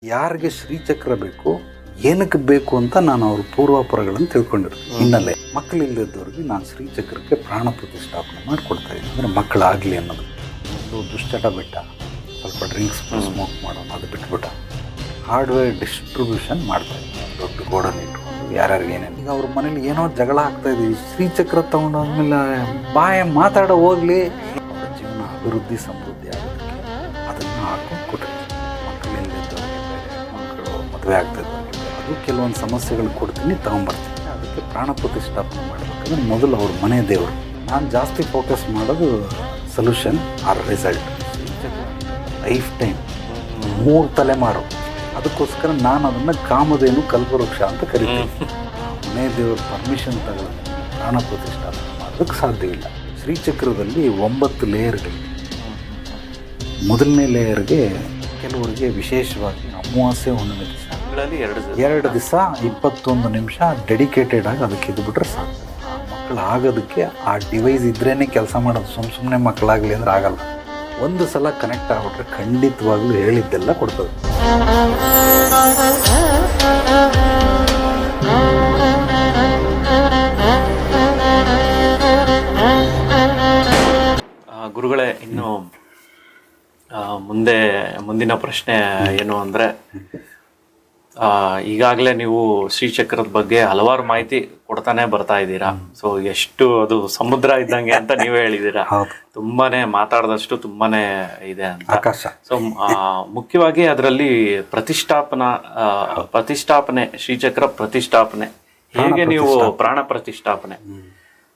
ಯಾರಿಗೆ ಶ್ರೀಚಕ್ರ ಬೇಕು, ಏನಕ್ಕೆ ಬೇಕು ಅಂತ ನಾನು ಅವ್ರ ಪೂರ್ವಾಪರಗಳನ್ನು ತಿಳ್ಕೊಂಡಿರ್ತೀನಿ. ಹಿನ್ನೆಲೆ ಮಕ್ಕಳಿಲ್ಲದವ್ರಿಗೆ ನಾನು ಶ್ರೀಚಕ್ರಕ್ಕೆ ಪ್ರಾಣ ಪ್ರತಿಷ್ಠಾಪನೆ ಮಾಡಿಕೊಡ್ತಾ ಇದ್ದೀನಿ. ಅಂದರೆ ಮಕ್ಕಳಾಗಲಿ ಅನ್ನೋದು. ಒಂದು ದುಶ್ಚಟ ಬಿಟ್ಟ, ಸ್ವಲ್ಪ ಡ್ರಿಂಕ್ಸ್ ಸ್ಮೋಕ್ ಮಾಡೋದು ಅದು ಬಿಟ್ಬಿಟ್ಟ, ಹಾರ್ಡ್ವೇರ್ ಡಿಸ್ಟ್ರಿಬ್ಯೂಷನ್ ಮಾಡ್ತಾಯಿದ್ದೀನಿ. ದೊಡ್ಡ ಗೋಡನ್ ಇಟ್ಕೊಂಡು ಯಾರ್ಯಾರಿಗೆ ಏನೇನು. ಈಗ ಅವ್ರ ಮನೇಲಿ ಏನೋ ಜಗಳ ಆಗ್ತಾಯಿದ್ದೀವಿ, ಶ್ರೀಚಕ್ರ ತೊಗೊಂಡಾದ್ಮೇಲೆ ಬಾಯ ಮಾತಾಡೋ ಹೋಗಲಿ, ಅವರ ಜೀವನ ಅಭಿವೃದ್ಧಿ ಸಮೃದ್ಧಿ ಆಗೋದಕ್ಕೆ ಅದನ್ನು ಹಾಕೊಂಡು ಕೊಟ್ಟಿರ್ತೀನಿ. ಮಕ್ಕಳು ಮದುವೆ ಆಗ್ತಾಯಿದ್ದಾರೆ, ಅದು ಕೆಲವೊಂದು ಸಮಸ್ಯೆಗಳು ಕೊಡ್ತೀನಿ, ತಗೊಂಬರ್ತೀನಿ. ಅದಕ್ಕೆ ಪ್ರಾಣ ಪ್ರತಿಷ್ಠಾಪನೆ ಮಾಡಬೇಕಂದ್ರೆ ಮೊದಲು ಅವ್ರ ಮನೆ ದೇವರು. ನಾನು ಜಾಸ್ತಿ ಫೋಕಸ್ ಮಾಡೋದು solution or result. Life time 3 ತಲೆಮಾರು. ಅದಕ್ಕೋಸ್ಕರ ನಾನು ಅದನ್ನು ಕಾಮಧೇನು ಕಲ್ಪವೃಕ್ಷ ಅಂತ ಕರಿತೀನಿ. ಮನೆ ದೇವ್ರ ಪರ್ಮಿಷನ್ ತಗೊಳ್ಳೋದು ಪ್ರಾಣ ಪ್ರತಿಷ್ಠಾಪನೆ ಮಾಡೋದಕ್ಕೆ ಸಾಧ್ಯವಿಲ್ಲ. ಶ್ರೀಚಕ್ರದಲ್ಲಿ 9 ಲೇಯರ್ಗಳಿವೆ. ಮೊದಲನೇ ಲೇಯರ್ಗೆ ಕೆಲವರಿಗೆ ವಿಶೇಷವಾಗಿ ಅಮಾವಾಸ್ಯೆ ಹುಣ್ಣಿಮೆ ದಿವಸ 2 ದಿವಸ 21 ನಿಮಿಷ ಡೆಡಿಕೇಟೆಡ್ ಆಗಿ ಅದಕ್ಕೆ ಇದ್ಬಿಟ್ರೆ ಸಾಕು. ಮಕ್ಕಳು ಆಗೋದಕ್ಕೆ ಆ ಡಿವೈಸ್ ಇದ್ರೇ ಕೆಲಸ ಮಾಡೋದು. ಸುಮ್ಮನೆ ಮಕ್ಕಳಾಗಲಿ ಅಂದ್ರೆ ಆಗಲ್ಲ. ಒಂದು ಸಲ ಕನೆಕ್ಟ್ ಆಗ್ಬಿಟ್ರೆ ಖಂಡಿತವಾಗ್ಲೂ ಹೇಳಿದ್ದೆಲ್ಲ ಕೊಡ್ತದೆ. ಗುರುಗಳೇ, ಇನ್ನು ಮುಂದಿನ ಪ್ರಶ್ನೆ ಏನು ಅಂದರೆ, ಈಗಾಗಲೇ ನೀವು ಶ್ರೀಚಕ್ರದ ಬಗ್ಗೆ ಹಲವಾರು ಮಾಹಿತಿ ಕೊಡ್ತಾನೆ ಬರ್ತಾ ಇದ್ದೀರಾ. ಸೊ ಎಷ್ಟು ಅದು ಸಮುದ್ರ ಇದ್ದಂಗೆ ಅಂತ ನೀವೇ ಹೇಳಿದ್ದೀರಾ. ತುಂಬಾನೇ ಮಾತಾಡಿದಷ್ಟು ತುಂಬಾನೇ ಇದೆ ಅಂತ. ಸೊ ಮುಖ್ಯವಾಗಿ ಅದರಲ್ಲಿ ಪ್ರತಿಷ್ಠಾಪನೆ ಶ್ರೀಚಕ್ರ ಪ್ರತಿಷ್ಠಾಪನೆ ಹೇಗೆ ನೀವು ಪ್ರಾಣ ಪ್ರತಿಷ್ಠಾಪನೆ,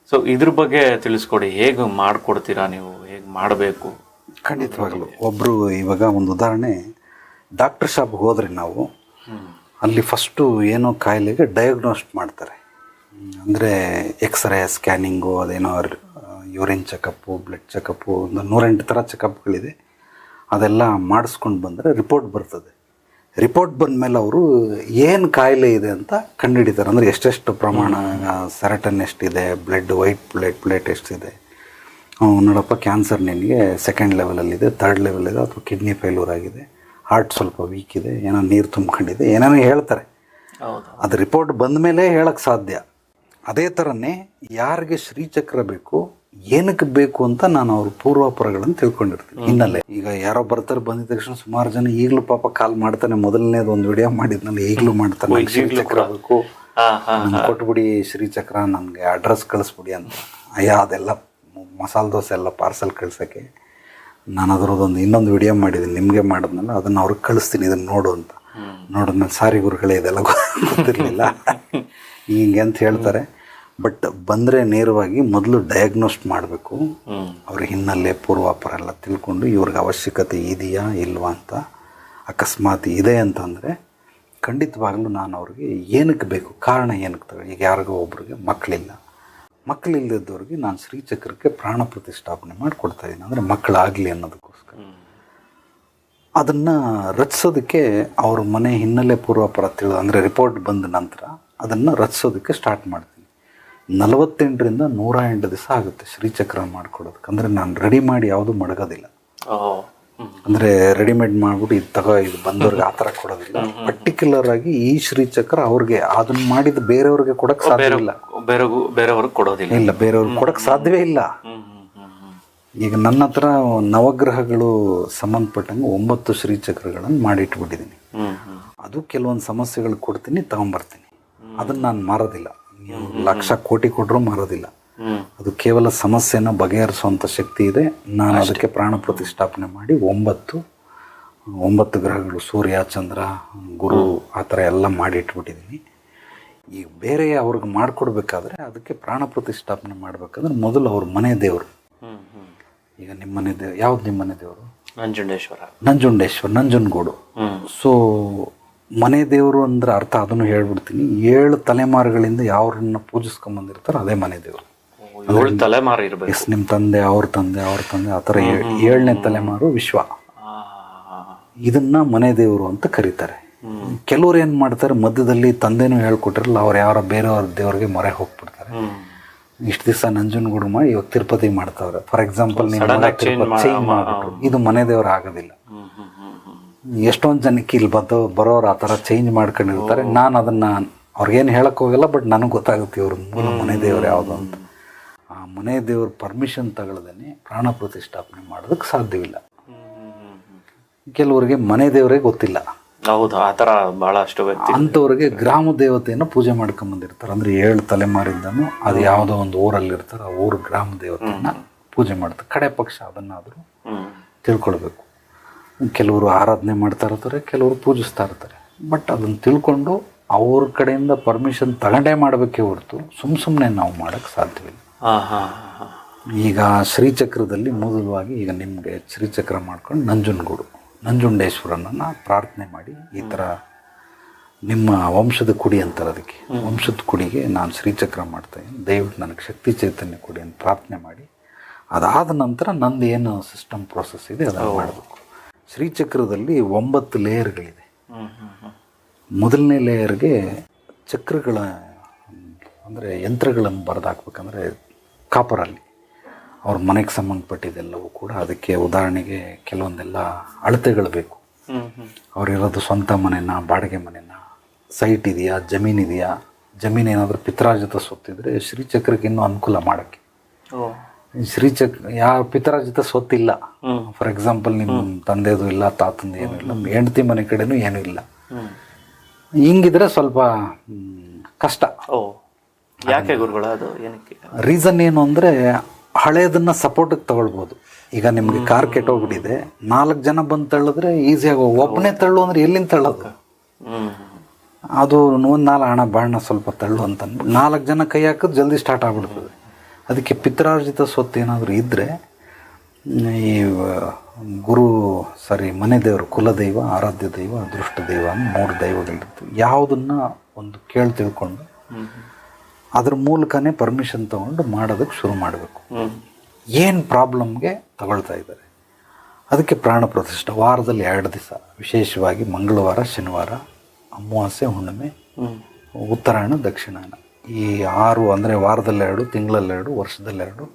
ಸೊ ಇದ್ರ ಬಗ್ಗೆ ತಿಳಿಸ್ಕೊಡಿ. ಹೇಗೆ ಮಾಡಿಕೊಡ್ತೀರಾ ನೀವು, ಹೇಗೆ ಮಾಡಬೇಕು? ಖಂಡಿತವಾಗಲು ಒಬ್ಬರು ಇವಾಗ ಒಂದು ಉದಾಹರಣೆ, ಡಾಕ್ಟರ್ ಶಾಪ್ಗೆ ಹೋದ್ರೆ ನಾವು ಅಲ್ಲಿ ಫಸ್ಟು ಏನೋ ಕಾಯಿಲೆಗೆ ಡಯಾಗ್ನೋಸ್ಟ್ ಮಾಡ್ತಾರೆ. ಅಂದರೆ ಎಕ್ಸ್ರೇ, ಸ್ಕ್ಯಾನಿಂಗು, ಅದೇನೋ ಯೂರಿನ್ ಚೆಕಪ್ಪು, ಬ್ಲಡ್ ಚೆಕಪ್ಪು, ಒಂದು 108 ಥರ ಚೆಕಪ್ಗಳಿದೆ. ಅದೆಲ್ಲ ಮಾಡಿಸ್ಕೊಂಡು ಬಂದರೆ ರಿಪೋರ್ಟ್ ಬರ್ತದೆ. ರಿಪೋರ್ಟ್ ಬಂದಮೇಲೆ ಅವರು ಏನು ಕಾಯಿಲೆ ಇದೆ ಅಂತ ಕಂಡುಹಿಡಿತಾರೆ. ಅಂದರೆ ಎಷ್ಟೆಷ್ಟು ಪ್ರಮಾಣ ಸೆರಟನ್ ಎಷ್ಟಿದೆ, ವೈಟ್ ಪ್ಲೇಟ್ ಎಷ್ಟಿದೆ, ನೋಡಪ್ಪ ಕ್ಯಾನ್ಸರ್ ನಿನಗೆ 2nd ಲೆವೆಲಲ್ಲಿದೆ, 3rd ಲೆವೆಲಿದೆ, ಅಥವಾ ಕಿಡ್ನಿ ಫೇಲ್ಯೂರ್ ಆಗಿದೆ, ಹಾರ್ಟ್ ಸ್ವಲ್ಪ ವೀಕ್ ಇದೆ, ಏನೋ ನೀರು ತುಂಬ್ಕೊಂಡಿದೆ, ಏನೇನೋ ಹೇಳ್ತಾರೆ. ಅದು ರಿಪೋರ್ಟ್ ಬಂದ ಮೇಲೆ ಹೇಳೋಕ್ಕೆ ಸಾಧ್ಯ. ಅದೇ ಥರನೇ ಯಾರಿಗೆ ಶ್ರೀಚಕ್ರ ಬೇಕು, ಏನಕ್ಕೆ ಬೇಕು ಅಂತ ನಾನು ಅವ್ರ ಪೂರ್ವಾಪರಗಳನ್ನು ತಿಳ್ಕೊಂಡಿರ್ತೀನಿ. ಹಿನ್ನೆಲೆ ಈಗ ಯಾರೋ ಬರ್ತಾರೆ, ಬಂದಿದ ತಕ್ಷಣ ಸುಮಾರು ಜನ ಈಗಲೂ ಪಾಪ ಕಾಲ್ ಮಾಡ್ತಾನೆ. ಮೊದಲನೇದು ಒಂದು ವಿಡಿಯೋ ಮಾಡಿದ್ನಲ್ಲ, ಈಗಲೂ ಮಾಡ್ತಾನೆ, ಶ್ರೀಚಕ್ರ ಬೇಕು ಕೊಟ್ಬಿಡಿ, ಶ್ರೀಚಕ್ರ ನನಗೆ ಅಡ್ರೆಸ್ ಕಳಿಸ್ಬಿಡಿ ಅಂತ. ಅಯ್ಯ, ಅದೆಲ್ಲ ಮಸಾಲೆ ದೋಸೆ ಎಲ್ಲ ಪಾರ್ಸಲ್ ಕಳ್ಸೋಕ್ಕೆ ನಾನು ಅದರದ್ದೊಂದು ಇನ್ನೊಂದು ವಿಡಿಯೋ ಮಾಡಿದ್ದೀನಿ, ನಿಮಗೆ ಮಾಡಿದ್ನಲ್ಲ, ಅದನ್ನು ಅವ್ರಿಗೆ ಕಳಿಸ್ತೀನಿ, ಇದನ್ನು ನೋಡು ಅಂತ. ನೋಡಿದ್ಮೇಲೆ ಸಾರಿ ಗುರುಗಳೇ, ಇದೆಲ್ಲ ಗೊತ್ತಿರಲಿಲ್ಲ ಹಿಂಗೆ ಅಂತ ಹೇಳ್ತಾರೆ. ಬಟ್ ಬಂದರೆ ನೇರವಾಗಿ ಮೊದಲು ಡಯಾಗ್ನೋಸ್ಟ್ ಮಾಡಬೇಕು. ಅವ್ರ ಹಿನ್ನೆಲೆ ಪೂರ್ವಾಪರ ಎಲ್ಲ ತಿಳ್ಕೊಂಡು ಇವ್ರಿಗೆ ಅವಶ್ಯಕತೆ ಇದೆಯಾ ಇಲ್ವಾ ಅಂತ. ಅಕಸ್ಮಾತ್ ಇದೆ ಅಂತಂದರೆ ಖಂಡಿತವಾಗ್ಲೂ ನಾನು ಅವ್ರಿಗೆ ಏನಕ್ಕೆ ಬೇಕು, ಕಾರಣ ಏನಕ್ಕೆ ತಗೊಳ್ಳಿ. ಈಗ ಯಾರಿಗೋ ಒಬ್ರಿಗೆ ಮಕ್ಕಳಿಲ್ಲದವ್ರಿಗೆ ನಾನು ಶ್ರೀಚಕ್ರಕ್ಕೆ ಪ್ರಾಣ ಪ್ರತಿಷ್ಠಾಪನೆ ಮಾಡಿಕೊಡ್ತಾ ಇದ್ದೀನಿ. ಅಂದರೆ ಮಕ್ಕಳಾಗಲಿ ಅನ್ನೋದಕ್ಕೋಸ್ಕರ ಅದನ್ನು ರಚಿಸೋದಕ್ಕೆ ಅವ್ರ ಮನೆ ಹಿನ್ನೆಲೆ ಪೂರ್ವಾಪರ ಅಂದರೆ ರಿಪೋರ್ಟ್ ಬಂದ ನಂತರ ಅದನ್ನು ರಚಿಸೋದಕ್ಕೆ ಸ್ಟಾರ್ಟ್ ಮಾಡ್ತೀನಿ. 48ರಿಂದ 108 ದಿವಸ ಆಗುತ್ತೆ ಶ್ರೀಚಕ್ರ ಮಾಡ್ಕೊಡೋದಕ್ಕೆ. ಅಂದರೆ ನಾನು ರೆಡಿ ಮಾಡಿ ಯಾವುದೂ ಮಡಗೋದಿಲ್ಲ. ಅಂದರೆ ರೆಡಿಮೇಡ್ ಮಾಡಿಬಿಟ್ಟು ಇದು ಬಂದವ್ರಿಗೆ ಆ ಥರ ಕೊಡೋದಿಲ್ಲ. ಪರ್ಟಿಕ್ಯುಲರ್ ಆಗಿ ಈ ಶ್ರೀಚಕ್ರ ಅವ್ರಿಗೆ ಅದನ್ನ ಮಾಡಿದ ಬೇರೆಯವ್ರಿಗೆ ಕೊಡೋಕ್ಕೆ ಸಾಧ್ಯ ಇಲ್ಲ. ಬೇರೆಯವ್ರಿಗೆ ಕೊಡೋದಿಲ್ಲ. ಇಲ್ಲ, ಬೇರೆಯವ್ರಿಗೆ ಕೊಡೋಕ್ಕೆ ಸಾಧ್ಯವೇ ಇಲ್ಲ. ಈಗ ನನ್ನ ಹತ್ರ ನವಗ್ರಹಗಳು ಸಂಬಂಧಪಟ್ಟಂಗೆ 9 ಶ್ರೀಚಕ್ರಗಳನ್ನು ಮಾಡಿಟ್ಬಿಟ್ಟಿದ್ದೀನಿ. ಅದು ಕೆಲವೊಂದು ಸಮಸ್ಯೆಗಳು ಕೊಡ್ತೀನಿ, ತಗೊಂಬರ್ತೀನಿ. ಅದನ್ನು ನಾನು ಮಾರೋದಿಲ್ಲ. ನೀವು ಲಕ್ಷ ಕೋಟಿ ಕೊಟ್ಟರು ಮಾರೋದಿಲ್ಲ. ಅದು ಕೇವಲ ಸಮಸ್ಯೆನ ಬಗೆಹರಿಸುವಂಥ ಶಕ್ತಿ ಇದೆ. ನಾನು ಅದಕ್ಕೆ ಪ್ರಾಣ ಪ್ರತಿಷ್ಠಾಪನೆ ಮಾಡಿ 9 ಗ್ರಹಗಳು, ಸೂರ್ಯ, ಚಂದ್ರ, ಗುರು, ಆ ಥರ ಎಲ್ಲ ಮಾಡಿ ಇಟ್ಬಿಟ್ಟಿದ್ದೀನಿ. ಈಗ ಬೇರೆ ಅವ್ರಿಗೆ ಮಾಡಿಕೊಡ್ಬೇಕಾದ್ರೆ ಅದಕ್ಕೆ ಪ್ರಾಣ ಪ್ರತಿಷ್ಠಾಪನೆ ಮಾಡಬೇಕಾದ್ರೆ ಮೊದಲು ಅವ್ರ ಮನೆ ದೇವರು. ಈಗ ನಿಮ್ಮ ಮನೆ ದೇವರು ಯಾವ್ದು? ನಿಮ್ಮ ಮನೆ ದೇವರು ನಂಜುಂಡೇಶ್ವರ, ಸೊ ಮನೆ ದೇವರು ಅಂದ್ರೆ ಅರ್ಥ ಅದನ್ನು ಹೇಳ್ಬಿಡ್ತೀನಿ. 7 ತಲೆಮಾರುಗಳಿಂದ ಯಾವ್ರನ್ನ ಪೂಜಿಸ್ಕೊಂಬಂದಿರ್ತಾರೆ ಅದೇ ಮನೆ ದೇವರು. 7 ತಲೆಮಾರು ಇರಬೇಕು. ಎಸ್, ನಿಮ್ಮ ತಂದೆ, ಅವ್ರ ತಂದೆ ಆ ಥರ 7ನೇ ತಲೆಮಾರು ವಿಶ್ವ. ಇದನ್ನ ಮನೆ ದೇವರು ಅಂತ ಕರೀತಾರೆ. ಕೆಲವ್ರು ಏನು ಮಾಡ್ತಾರೆ, ಮಧ್ಯದಲ್ಲಿ ತಂದೆನೂ ಹೇಳ್ಕೊಟ್ಟಿರಲ್ಲ, ಅವ್ರು ಯಾರೋ ಬೇರೆಯವ್ರ ದೇವ್ರಿಗೆ ಮೊರೆ ಹೋಗ್ಬಿಡ್ತಾರೆ. ಇಷ್ಟು ದಿವಸ ನಂಜನಗೂಡು ಮಾಡಿ ಇವಾಗ ತಿರುಪತಿ ಮಾಡ್ತಾವ್ರೆ. ಫಾರ್ ಎಕ್ಸಾಂಪಲ್, ಚೇಂಜ್ ಮಾಡಿಬಿಟ್ರು. ಇದು ಮನೆ ದೇವರು ಆಗೋದಿಲ್ಲ. ಎಷ್ಟೊಂದು ಜನಕ್ಕೆ ಇಲ್ಲಿ ಬರೋರು ಆ ಥರ ಚೇಂಜ್ ಮಾಡ್ಕೊಂಡಿರ್ತಾರೆ. ನಾನು ಅದನ್ನು ಅವ್ರಿಗೇನು ಹೇಳಕ್ಕೆ ಹೋಗಲ್ಲ, ಬಟ್ ನನಗೆ ಗೊತ್ತಾಗುತ್ತೆ ಇವ್ರ ಮೂಲ ಮನೆ ದೇವ್ರು ಯಾವುದು ಅಂತ. ಆ ಮನೆ ದೇವ್ರ ಪರ್ಮಿಷನ್ ತಗೊಳ್ದೇ ಪ್ರಾಣ ಪ್ರತಿಷ್ಠಾಪನೆ ಮಾಡೋದಕ್ಕೆ ಸಾಧ್ಯವಿಲ್ಲ. ಕೆಲವರಿಗೆ ಮನೆ ದೇವರೇ ಗೊತ್ತಿಲ್ಲ. ಹೌದು, ಆ ಥರ ಭಾಳಷ್ಟು ವ್ಯಕ್ತಿ ಅಂಥವ್ರಿಗೆ ಗ್ರಾಮ ದೇವತೆಯನ್ನು ಪೂಜೆ ಮಾಡ್ಕೊಂಬಂದಿರ್ತಾರೆ. ಅಂದರೆ 7 ತಲೆಮಾರಿಂದನೂ ಅದು ಯಾವುದೋ ಒಂದು ಊರಲ್ಲಿರ್ತಾರೆ, ಆ ಊರು ಗ್ರಾಮ ದೇವತೆಯನ್ನು ಪೂಜೆ ಮಾಡ್ತಾರೆ. ಕಡೆ ಪಕ್ಷ ಅದನ್ನಾದರೂ ತಿಳ್ಕೊಳ್ಬೇಕು. ಕೆಲವರು ಆರಾಧನೆ ಮಾಡ್ತಾ ಇರ್ತಾರೆ, ಕೆಲವರು ಪೂಜಿಸ್ತಾ ಇರ್ತಾರೆ. ಬಟ್ ಅದನ್ನು ತಿಳ್ಕೊಂಡು ಅವ್ರ ಕಡೆಯಿಂದ ಪರ್ಮಿಷನ್ ತಗೊಂಡೇ ಮಾಡಬೇಕೇ ಹೊರತು ಸುಮ್ಮನೆ ನಾವು ಮಾಡೋಕ್ಕೆ ಸಾಧ್ಯವಿಲ್ಲ. ಈಗ ಶ್ರೀಚಕ್ರದಲ್ಲಿ ಮೂಲವಾಗಿ ಈಗ ನಿಮಗೆ ಶ್ರೀಚಕ್ರ ಮಾಡ್ಕೊಂಡು ನಂಜುಂಡೇಶ್ವರನನ್ನು ಪ್ರಾರ್ಥನೆ ಮಾಡಿ, ಈ ಥರ ನಿಮ್ಮ ವಂಶದ ಕುಡಿ ಅಂತಾರೆ ಅದಕ್ಕೆ, ವಂಶದ ಕುಡಿಗೆ ನಾನು ಶ್ರೀಚಕ್ರ ಮಾಡ್ತಾಯಿದ್ದೀನಿ, ದಯವಿಟ್ಟು ನನಗೆ ಶಕ್ತಿ ಚೈತನ್ಯ ಕೊಡಿ ಅಂತ ಪ್ರಾರ್ಥನೆ ಮಾಡಿ, ಅದಾದ ನಂತರ ನಂದು ಏನು ಸಿಸ್ಟಮ್ ಪ್ರೋಸೆಸ್ ಇದೆ ಅದನ್ನು ಮಾಡಬೇಕು. ಶ್ರೀಚಕ್ರದಲ್ಲಿ 9 ಲೇಯರ್ಗಳಿದೆ. ಮೊದಲನೇ ಲೇಯರ್ಗೆ ಚಕ್ರಗಳ ಅಂದರೆ ಯಂತ್ರಗಳನ್ನು ಬರೆದಾಕ್ಬೇಕಂದ್ರೆ ಕಾಪರಲ್ಲಿ ಅವ್ರ ಮನೆಗೆ ಸಂಬಂಧಪಟ್ಟಿದ್ದೆಲ್ಲವೂ ಕೂಡ. ಅದಕ್ಕೆ ಉದಾಹರಣೆಗೆ ಕೆಲವೊಂದೆಲ್ಲ ಅಳತೆಗಳು ಬೇಕು. ಅವರಿರೋದು ಸ್ವಂತ ಮನೆನಾ, ಬಾಡಿಗೆ ಮನೆನಾ, ಸೈಟ್ ಇದೆಯಾ, ಜಮೀನಿದೆಯಾ, ಜಮೀನು ಏನಾದರೂ ಪಿತ್ರಾರ್ಜಿತ ಸ್ವತ್ತಿದ್ರೆ ಶ್ರೀಚಕ್ರಕ್ಕೆ ಇನ್ನೂ ಅನುಕೂಲ ಮಾಡೋಕ್ಕೆ. ಯಾವ ಪಿತ್ರಾರ್ಜಿತ ಸ್ವತ್ತಿಲ್ಲ, ಫಾರ್ ಎಕ್ಸಾಂಪಲ್ ನಿಮ್ಮ ತಂದೆದು ಇಲ್ಲ, ತಾತಂದು ಏನೂ ಇಲ್ಲ, ಹೆಂಡತಿ ಮನೆ ಕಡೆನೂ ಏನೂ ಇಲ್ಲ, ಹಿಂಗಿದ್ರೆ ಸ್ವಲ್ಪ ಕಷ್ಟ. ಯಾಕೆ ಗುರುಗಳ ಅದು ಏನಕ್ಕೆ? ರೀಸನ್ ಏನು ಅಂದರೆ ಹಳೇದನ್ನು ಸಪೋರ್ಟಿಗೆ ತಗೊಳ್ಬೋದು. ಈಗ ನಿಮಗೆ ಕಾರ್ ಕೆಟ್ಟೋಗ್ಬಿಟ್ಟಿದೆ, 4 ಜನ ಬಂದು ತಳ್ಳಿದ್ರೆ ಈಸಿಯಾಗಿ, ಒಬ್ಬನೇ ತಳ್ಳು ಅಂದರೆ ಎಲ್ಲಿಂದ ತಳ್ಳೋದು? ಅದು ಒಂದು 4 ಹಣ ಬಾಣ ಸ್ವಲ್ಪ ತಳ್ಳು ಅಂತ 4 ಜನ ಕೈ ಹಾಕಿದ್ರೆ ಜಲ್ದಿ ಸ್ಟಾರ್ಟ್ ಆಗಿಬಿಡ್ತದೆ. ಅದಕ್ಕೆ ಪಿತ್ರಾರ್ಜಿತ ಸ್ವತ್ತು ಏನಾದರೂ ಇದ್ದರೆ ಈ ಮನೆ ದೇವರು, ಕುಲದೈವ, ಆರಾಧ್ಯ ದೈವ, ಅದೃಷ್ಟ ದೈವ ಅನ್ನೋ 3 ದೈವಗಳಿರ್ತವೆ. ಯಾವುದನ್ನು ಒಂದು ತಿಳ್ಕೊಂಡು ಅದ್ರ ಮೂಲಕನೇ ಪರ್ಮಿಷನ್ ತೊಗೊಂಡು ಮಾಡೋದಕ್ಕೆ ಶುರು ಮಾಡಬೇಕು. ಏನು ಪ್ರಾಬ್ಲಮ್ಗೆ ತಗೊಳ್ತಾ ಇದ್ದಾರೆ ಅದಕ್ಕೆ ಪ್ರಾಣ ಪ್ರತಿಷ್ಠೆ ವಾರದಲ್ಲಿ 2 ದಿವಸ, ವಿಶೇಷವಾಗಿ ಮಂಗಳವಾರ, ಶನಿವಾರ, ಅಮಾವಾಸ್ಯೆ, ಹುಣ್ಣಿಮೆ, ಉತ್ತರಾಯಣ, ದಕ್ಷಿಣಾಯನ, ಈ 6 ಅಂದರೆ ವಾರದಲ್ಲಿ 2, ತಿಂಗಳಲ್ಲಿ 2, ವರ್ಷದಲ್ಲಿ 2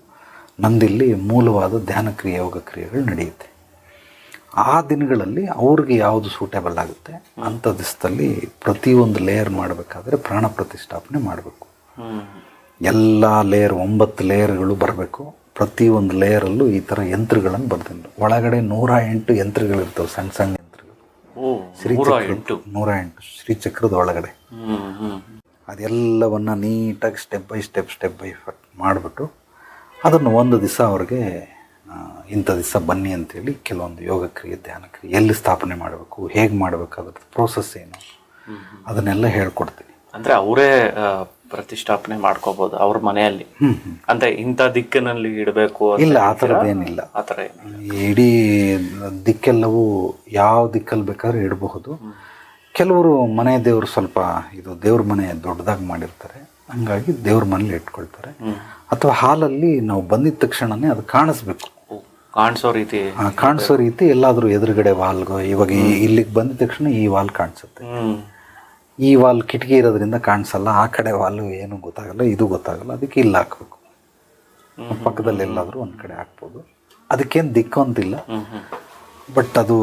ನಂದಿಲ್ಲಿ ಮೂಲವಾದ ಧ್ಯಾನ ಕ್ರಿಯೆ, ಯೋಗ ಕ್ರಿಯೆಗಳು ನಡೆಯುತ್ತೆ. ಆ ದಿನಗಳಲ್ಲಿ ಅವ್ರಿಗೆ ಯಾವುದು ಸೂಟೇಬಲ್ ಆಗುತ್ತೆ ಅಂಥ ದಿವಸದಲ್ಲಿ ಪ್ರತಿಯೊಂದು ಲೇಯರ್ ಮಾಡಬೇಕಾದ್ರೆ ಪ್ರಾಣ ಪ್ರತಿಷ್ಠಾಪನೆ ಮಾಡಬೇಕು. ಎಲ್ಲ ಲೇಯರ್ 9 ಲೇಯರ್ಗಳು ಬರಬೇಕು. ಪ್ರತಿಯೊಂದು ಲೇಯರಲ್ಲೂ ಈ ಥರ ಯಂತ್ರಗಳನ್ನು ಬರ್ತೀನಿ. ಒಳಗಡೆ 108 ಯಂತ್ರಗಳಿರ್ತವೆ, ಸಣ್ಣ ಸಣ್ಣ ಯಂತ್ರಗಳು. 108 ಶ್ರೀಚಕ್ರದ ಒಳಗಡೆ. ಅದೆಲ್ಲವನ್ನು ನೀಟಾಗಿ ಸ್ಟೆಪ್ ಬೈ ಸ್ಟೆಪ್ ಮಾಡಿಬಿಟ್ಟು ಅದನ್ನು ಒಂದು ದಿವಸ ಅವ್ರಿಗೆ ಇಂಥ ದಿವಸ ಬನ್ನಿ ಅಂತೇಳಿ ಕೆಲವೊಂದು ಯೋಗ ಕ್ರಿಯೆ, ಧ್ಯಾನ ಕ್ರಿಯೆ, ಎಲ್ಲಿ ಸ್ಥಾಪನೆ ಮಾಡಬೇಕು, ಹೇಗೆ ಮಾಡಬೇಕು, ಅದ್ರ ಪ್ರೋಸೆಸ್ ಏನು, ಅದನ್ನೆಲ್ಲ ಹೇಳ್ಕೊಡ್ತೀನಿ. ಅಂದರೆ ಅವರೇ ಪ್ರತಿಷ್ಠಾಪನೆ ಮಾಡ್ಕೋಬಹುದು ಅವ್ರ ಮನೆಯಲ್ಲಿ? ಅಂದ್ರೆ ಇಂಥ ದಿಕ್ಕಿನಲ್ಲಿ ಇಡಬೇಕು ಇಲ್ಲ, ಆ ಥರದ್ದೇನಿಲ್ಲ. ಆ ಥರ ಇಡೀ ದಿಕ್ಕೆಲ್ಲವೂ ಯಾವ ದಿಕ್ಕಲ್ಲಿ ಬೇಕಾದ್ರೂ ಇಡಬಹುದು. ಕೆಲವರು ಮನೆ ದೇವರು ಸ್ವಲ್ಪ ಇದು ದೇವ್ರ ಮನೆ ದೊಡ್ಡದಾಗಿ ಮಾಡಿರ್ತಾರೆ, ಹಂಗಾಗಿ ದೇವ್ರ ಮನೇಲಿ ಇಟ್ಕೊಳ್ತಾರೆ. ಅಥವಾ ಹಾಲಲ್ಲಿ ನಾವು ಬಂದಿದ್ದ ತಕ್ಷಣನೇ ಅದು ಕಾಣಿಸ್ಬೇಕು, ಕಾಣಿಸೋ ರೀತಿ ಎಲ್ಲಾದರೂ ಎದುರುಗಡೆ ವಾಲ್ಗೋ. ಇವಾಗ ಇಲ್ಲಿಗೆ ಬಂದಿದ ತಕ್ಷಣ ಈ ವಾಲ್ ಕಾಣಿಸುತ್ತೆ, ಈ ವಾಲ್ ಕಿಟಕಿ ಇರೋದ್ರಿಂದ ಕಾಣಿಸಲ್ಲ, ಆ ಕಡೆ ವಾಲು ಏನು ಗೊತ್ತಾಗಲ್ಲ, ಇದು ಗೊತ್ತಾಗಲ್ಲ, ಅದಕ್ಕೆ ಇಲ್ಲಿ ಹಾಕಬೇಕು. ಪಕ್ಕದಲ್ಲಿ ಎಲ್ಲಾದರೂ ಒಂದು ಕಡೆ ಹಾಕ್ಬೋದು. ಅದಕ್ಕೇನು ದಿಕ್ಕು ಅಂತಿಲ್ಲ. ಬಟ್ ಅದು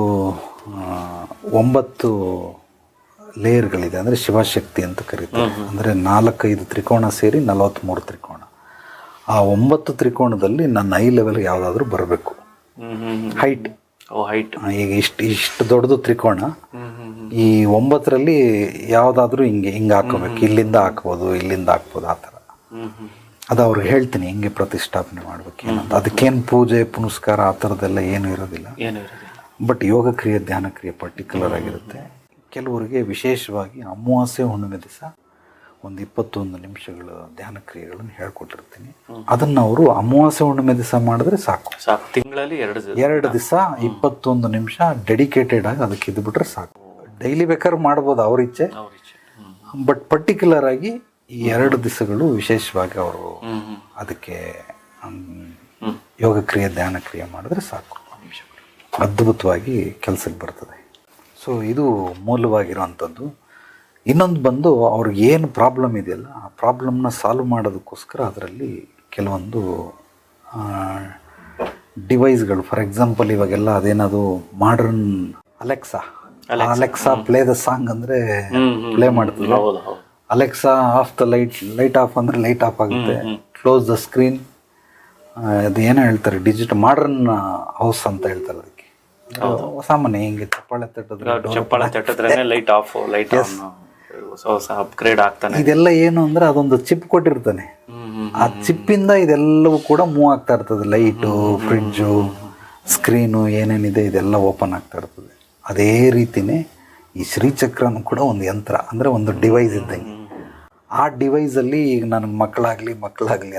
9 ಲೇಯರ್ಗಳಿದೆ. ಅಂದರೆ ಶಿವಶಕ್ತಿ ಅಂತ ಕರೀತಾರೆ. ಅಂದರೆ 4-5 ತ್ರಿಕೋಣ ಸೇರಿ 43 ತ್ರಿಕೋಣ. ಆ 9 ತ್ರಿಕೋಣದಲ್ಲಿ ನನ್ನ ಐ ಲೆವೆಲ್ ಯಾವುದಾದ್ರೂ ಬರಬೇಕು. ಹೈಟ್ ಈಗ ಇಷ್ಟು ದೊಡ್ಡದು ತ್ರಿಕೋಣ, ಈ 9ರಲ್ಲಿ ಯಾವುದಾದ್ರೂ ಹಿಂಗೆ ಹಾಕೋಬೇಕು. ಇಲ್ಲಿಂದ ಹಾಕ್ಬೋದು, ಇಲ್ಲಿಂದ ಹಾಕ್ಬೋದು, ಆ ಥರ. ಅದು ಅವ್ರಿಗೆ ಹೇಳ್ತೀನಿ ಹಿಂಗೆ ಪ್ರತಿಷ್ಠಾಪನೆ ಮಾಡ್ಬೇಕು ಏನಂತ. ಅದಕ್ಕೇನು ಪೂಜೆ ಪುನಸ್ಕಾರ ಆ ಥರದ್ದೆಲ್ಲ ಏನೂ ಇರೋದಿಲ್ಲ. ಬಟ್ ಯೋಗ ಕ್ರಿಯೆ, ಧ್ಯಾನ ಕ್ರಿಯೆ ಪರ್ಟಿಕ್ಯುಲರ್ ಆಗಿರುತ್ತೆ. ಕೆಲವರಿಗೆ ವಿಶೇಷವಾಗಿ ಅಮಾವಾಸ್ಯೆ, ಹುಣ್ಣಿಮೆ ದಿವಸ ಒಂದು 21 ನಿಮಿಷಗಳ ಧ್ಯಾನ ಕ್ರಿಯೆಗಳನ್ನು ಹೇಳ್ಕೊಟ್ಟಿರ್ತೀನಿ. ಅದನ್ನು ಅವರು ಅಮಾವಾಸ್ಯೆ, ಹುಣ್ಣಿಮೆ ದಿವಸ ಮಾಡಿದ್ರೆ ಸಾಕು. ತಿಂಗಳಲ್ಲಿ 2 ದಿವಸ 21 ನಿಮಿಷ ಡೆಡಿಕೇಟೆಡ್ ಆಗಿ ಅದಕ್ಕೆ ಇದ್ಬಿಟ್ರೆ ಸಾಕು. ಡೈಲಿ ಬೇಕಾದ್ರೂ ಮಾಡ್ಬೋದು ಅವ್ರ ಇಚ್ಛೆ. ಬಟ್ ಪರ್ಟಿಕ್ಯುಲರ್ ಆಗಿ ಈ 2 ದಿವಸಗಳು ವಿಶೇಷವಾಗಿ ಅವರು ಅದಕ್ಕೆ ಯೋಗ ಕ್ರಿಯೆ, ಧ್ಯಾನ ಕ್ರಿಯೆ ಮಾಡಿದ್ರೆ ಸಾಕು, ಅದ್ಭುತವಾಗಿ ಕೆಲಸಕ್ಕೆ ಬರ್ತದೆ. ಸೊ ಇದು ಮೂಲವಾಗಿರುವಂಥದ್ದು. ಇನ್ನೊಂದು ಬಂದು ಅವ್ರಿಗೆ ಏನು ಪ್ರಾಬ್ಲಮ್ ಇದೆಯಲ್ಲ, ಆ ಪ್ರಾಬ್ಲಮ್ನ ಸಾಲ್ವ್ ಮಾಡೋದಕ್ಕೋಸ್ಕರ ಅದರಲ್ಲಿ ಕೆಲವೊಂದು ಡಿವೈಸ್ಗಳು, ಫಾರ್ ಎಕ್ಸಾಂಪಲ್ ಇವಾಗೆಲ್ಲ ಅದೇನದು modern Alexa Alexa play the song ಅಂದರೆ ಪ್ಲೇ ಮಾಡ್ತದೆ. ಹೌದು ಹೌದು. Alexa of the light off ಅಂದರೆ ಲೈಟ್ ಆಫ್ ಆಗುತ್ತೆ. ಕ್ಲೋಸ್ ದ ಸ್ಕ್ರೀನ್, ಅದು ಏನೋ ಹೇಳ್ತಾರೆ, ಮಾಡರ್ನ್ ಹೌಸ್ ಅಂತ ಹೇಳ್ತಾರೆ ಅದಕ್ಕೆ. ಸಾಮಾನ್ಯ ಹಿಂಗೆ ಚಪ್ಪಾಳೆ ತಟ್ಟಿದ್ರೆ ಲೈಟ್ ಆಫ್, ಲೈಟ್ ಆನ್, ಹೊಸ ಅಪ್ಗ್ರೇಡ್ ಆಗ್ತಾನೆ. ಇದೆಲ್ಲ ಏನು ಅಂದ್ರೆ ಅದೊಂದು ಚಿಪ್ ಕೊಟ್ಟಿರ್ತಾನೆ. ಆ ಚಿಪ್ಪಿಂದ ಇದೆಲ್ಲವೂ ಕೂಡ ಮೂವ್ ಆಗ್ತಾ ಇರ್ತದೆ. ಲೈಟು, ಫ್ರಿಡ್ಜು, ಸ್ಕ್ರೀನು, ಏನೇನಿದೆ ಇದೆಲ್ಲ ಓಪನ್ ಆಗ್ತಾ ಇರ್ತದೆ. ಅದೇ ರೀತಿನೇ ಈ ಶ್ರೀಚಕ್ರನೂ ಕೂಡ ಒಂದು ಯಂತ್ರ, ಅಂದರೆ ಒಂದು ಡಿವೈಸ್ ಇದ್ದಂಗೆ. ಆ ಡಿವೈಸಲ್ಲಿ ಈಗ ನನ್ನ ಮಕ್ಕಳಾಗಲಿ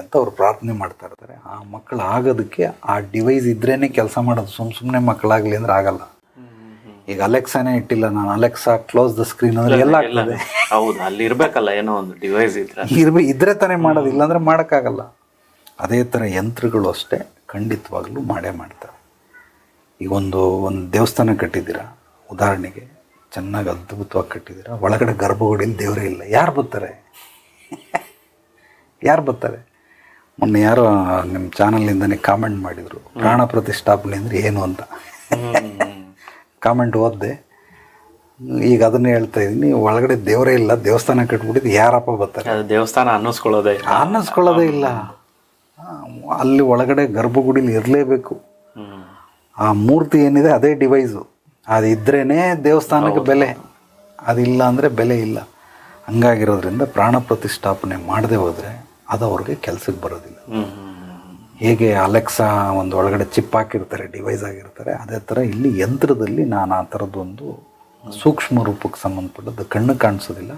ಅಂತ ಅವ್ರು ಪ್ರಾರ್ಥನೆ ಮಾಡ್ತಾ ಇರ್ತಾರೆ. ಆ ಮಕ್ಕಳು ಆಗೋದಕ್ಕೆ ಆ ಡಿವೈಸ್ ಇದ್ರೇ ಕೆಲಸ ಮಾಡೋದು. ಸುಮ್ಮನೆ ಮಕ್ಕಳಾಗಲಿ ಅಂದ್ರೆ ಆಗಲ್ಲ. ಈಗ ಅಲೆಕ್ಸಾನೇ ಇಟ್ಟಿಲ್ಲ ನಾನು, ಅಲೆಕ್ಸಾ ಕ್ಲೋಸ್ ದ ಸ್ಕ್ರೀನ್ ಅಂದರೆ ಎಲ್ಲ ಆಗ್ತದೆ. ಹೌದು, ಅಲ್ಲಿ ಇರಬೇಕಲ್ಲ ಏನೋ ಒಂದು ಡಿವೈಸ್ ಇದ್ರೆ ತಾನೇ ಮಾಡೋದು, ಇಲ್ಲಾಂದರೆ ಮಾಡೋಕ್ಕಾಗಲ್ಲ. ಅದೇ ಥರ ಯಂತ್ರಗಳು ಅಷ್ಟೇ ಖಂಡಿತವಾಗ್ಲೂ ಮಾಡೇ ಮಾಡ್ತಾರೆ. ಈಗ ಒಂದು ದೇವಸ್ಥಾನ ಕಟ್ಟಿದ್ದೀರಾ, ಉದಾಹರಣೆಗೆ ಚೆನ್ನಾಗಿ ಅದ್ಭುತವಾಗಿ ಕಟ್ಟಿದ್ದೀರಾ, ಒಳಗಡೆ ಗರ್ಭಗುಡಿಯಲ್ಲಿ ದೇವರೇ ಇಲ್ಲ, ಯಾರು ಬರ್ತಾರೆ? ಮೊನ್ನೆ ಯಾರೋ ನಿಮ್ಮ ಚಾನಲಿಂದನೇ ಕಾಮೆಂಟ್ ಮಾಡಿದರು, ಪ್ರಾಣ ಪ್ರತಿಷ್ಠಾಪನೆ ಅಂದರೆ ಏನು ಅಂತ. ಕಾಮೆಂಟ್ ಓದಿದೆ. ಈಗ ಅದನ್ನೇ ಹೇಳ್ತಾ ಇದ್ದೀನಿ, ಒಳಗಡೆ ದೇವರೇ ಇಲ್ಲ, ದೇವಸ್ಥಾನ ಕಟ್ಬಿಟ್ಟಿದ್ದು ಯಾರಪ್ಪ ಬರ್ತಾರೆ? ದೇವಸ್ಥಾನ ಅನ್ನಿಸ್ಕೊಳ್ಳೋದೇ ಇಲ್ಲ. ಅಲ್ಲಿ ಒಳಗಡೆ ಗರ್ಭಗುಡಿಲಿ ಇರಲೇಬೇಕು. ಆ ಮೂರ್ತಿ ಏನಿದೆ ಅದೇ ಡಿವೈಸು, ಅದಿದ್ರೇ ದೇವಸ್ಥಾನಕ್ಕೆ ಬೆಲೆ, ಅದಿಲ್ಲ ಅಂದರೆ ಬೆಲೆ ಇಲ್ಲ. ಹಂಗಾಗಿರೋದ್ರಿಂದ ಪ್ರಾಣ ಪ್ರತಿಷ್ಠಾಪನೆ ಮಾಡದೆ ಹೋದರೆ ಅದು ಅವ್ರಿಗೆ ಕೆಲಸಕ್ಕೆ ಬರೋದಿಲ್ಲ. ಹೇಗೆ ಅಲೆಕ್ಸಾ ಒಂದು ಒಳಗಡೆ ಚಿಪ್ ಹಾಕಿರ್ತಾರೆ, ಡಿವೈಸ್ ಆಗಿರ್ತಾರೆ, ಅದೇ ಥರ ಇಲ್ಲಿ ಯಂತ್ರದಲ್ಲಿ ನಾನು ಆ ಥರದ್ದೊಂದು ಸೂಕ್ಷ್ಮ ರೂಪಕ್ಕೆ ಸಂಬಂಧಪಟ್ಟದ್ದು ಕಣ್ಣು ಕಾಣಿಸೋದಿಲ್ಲ.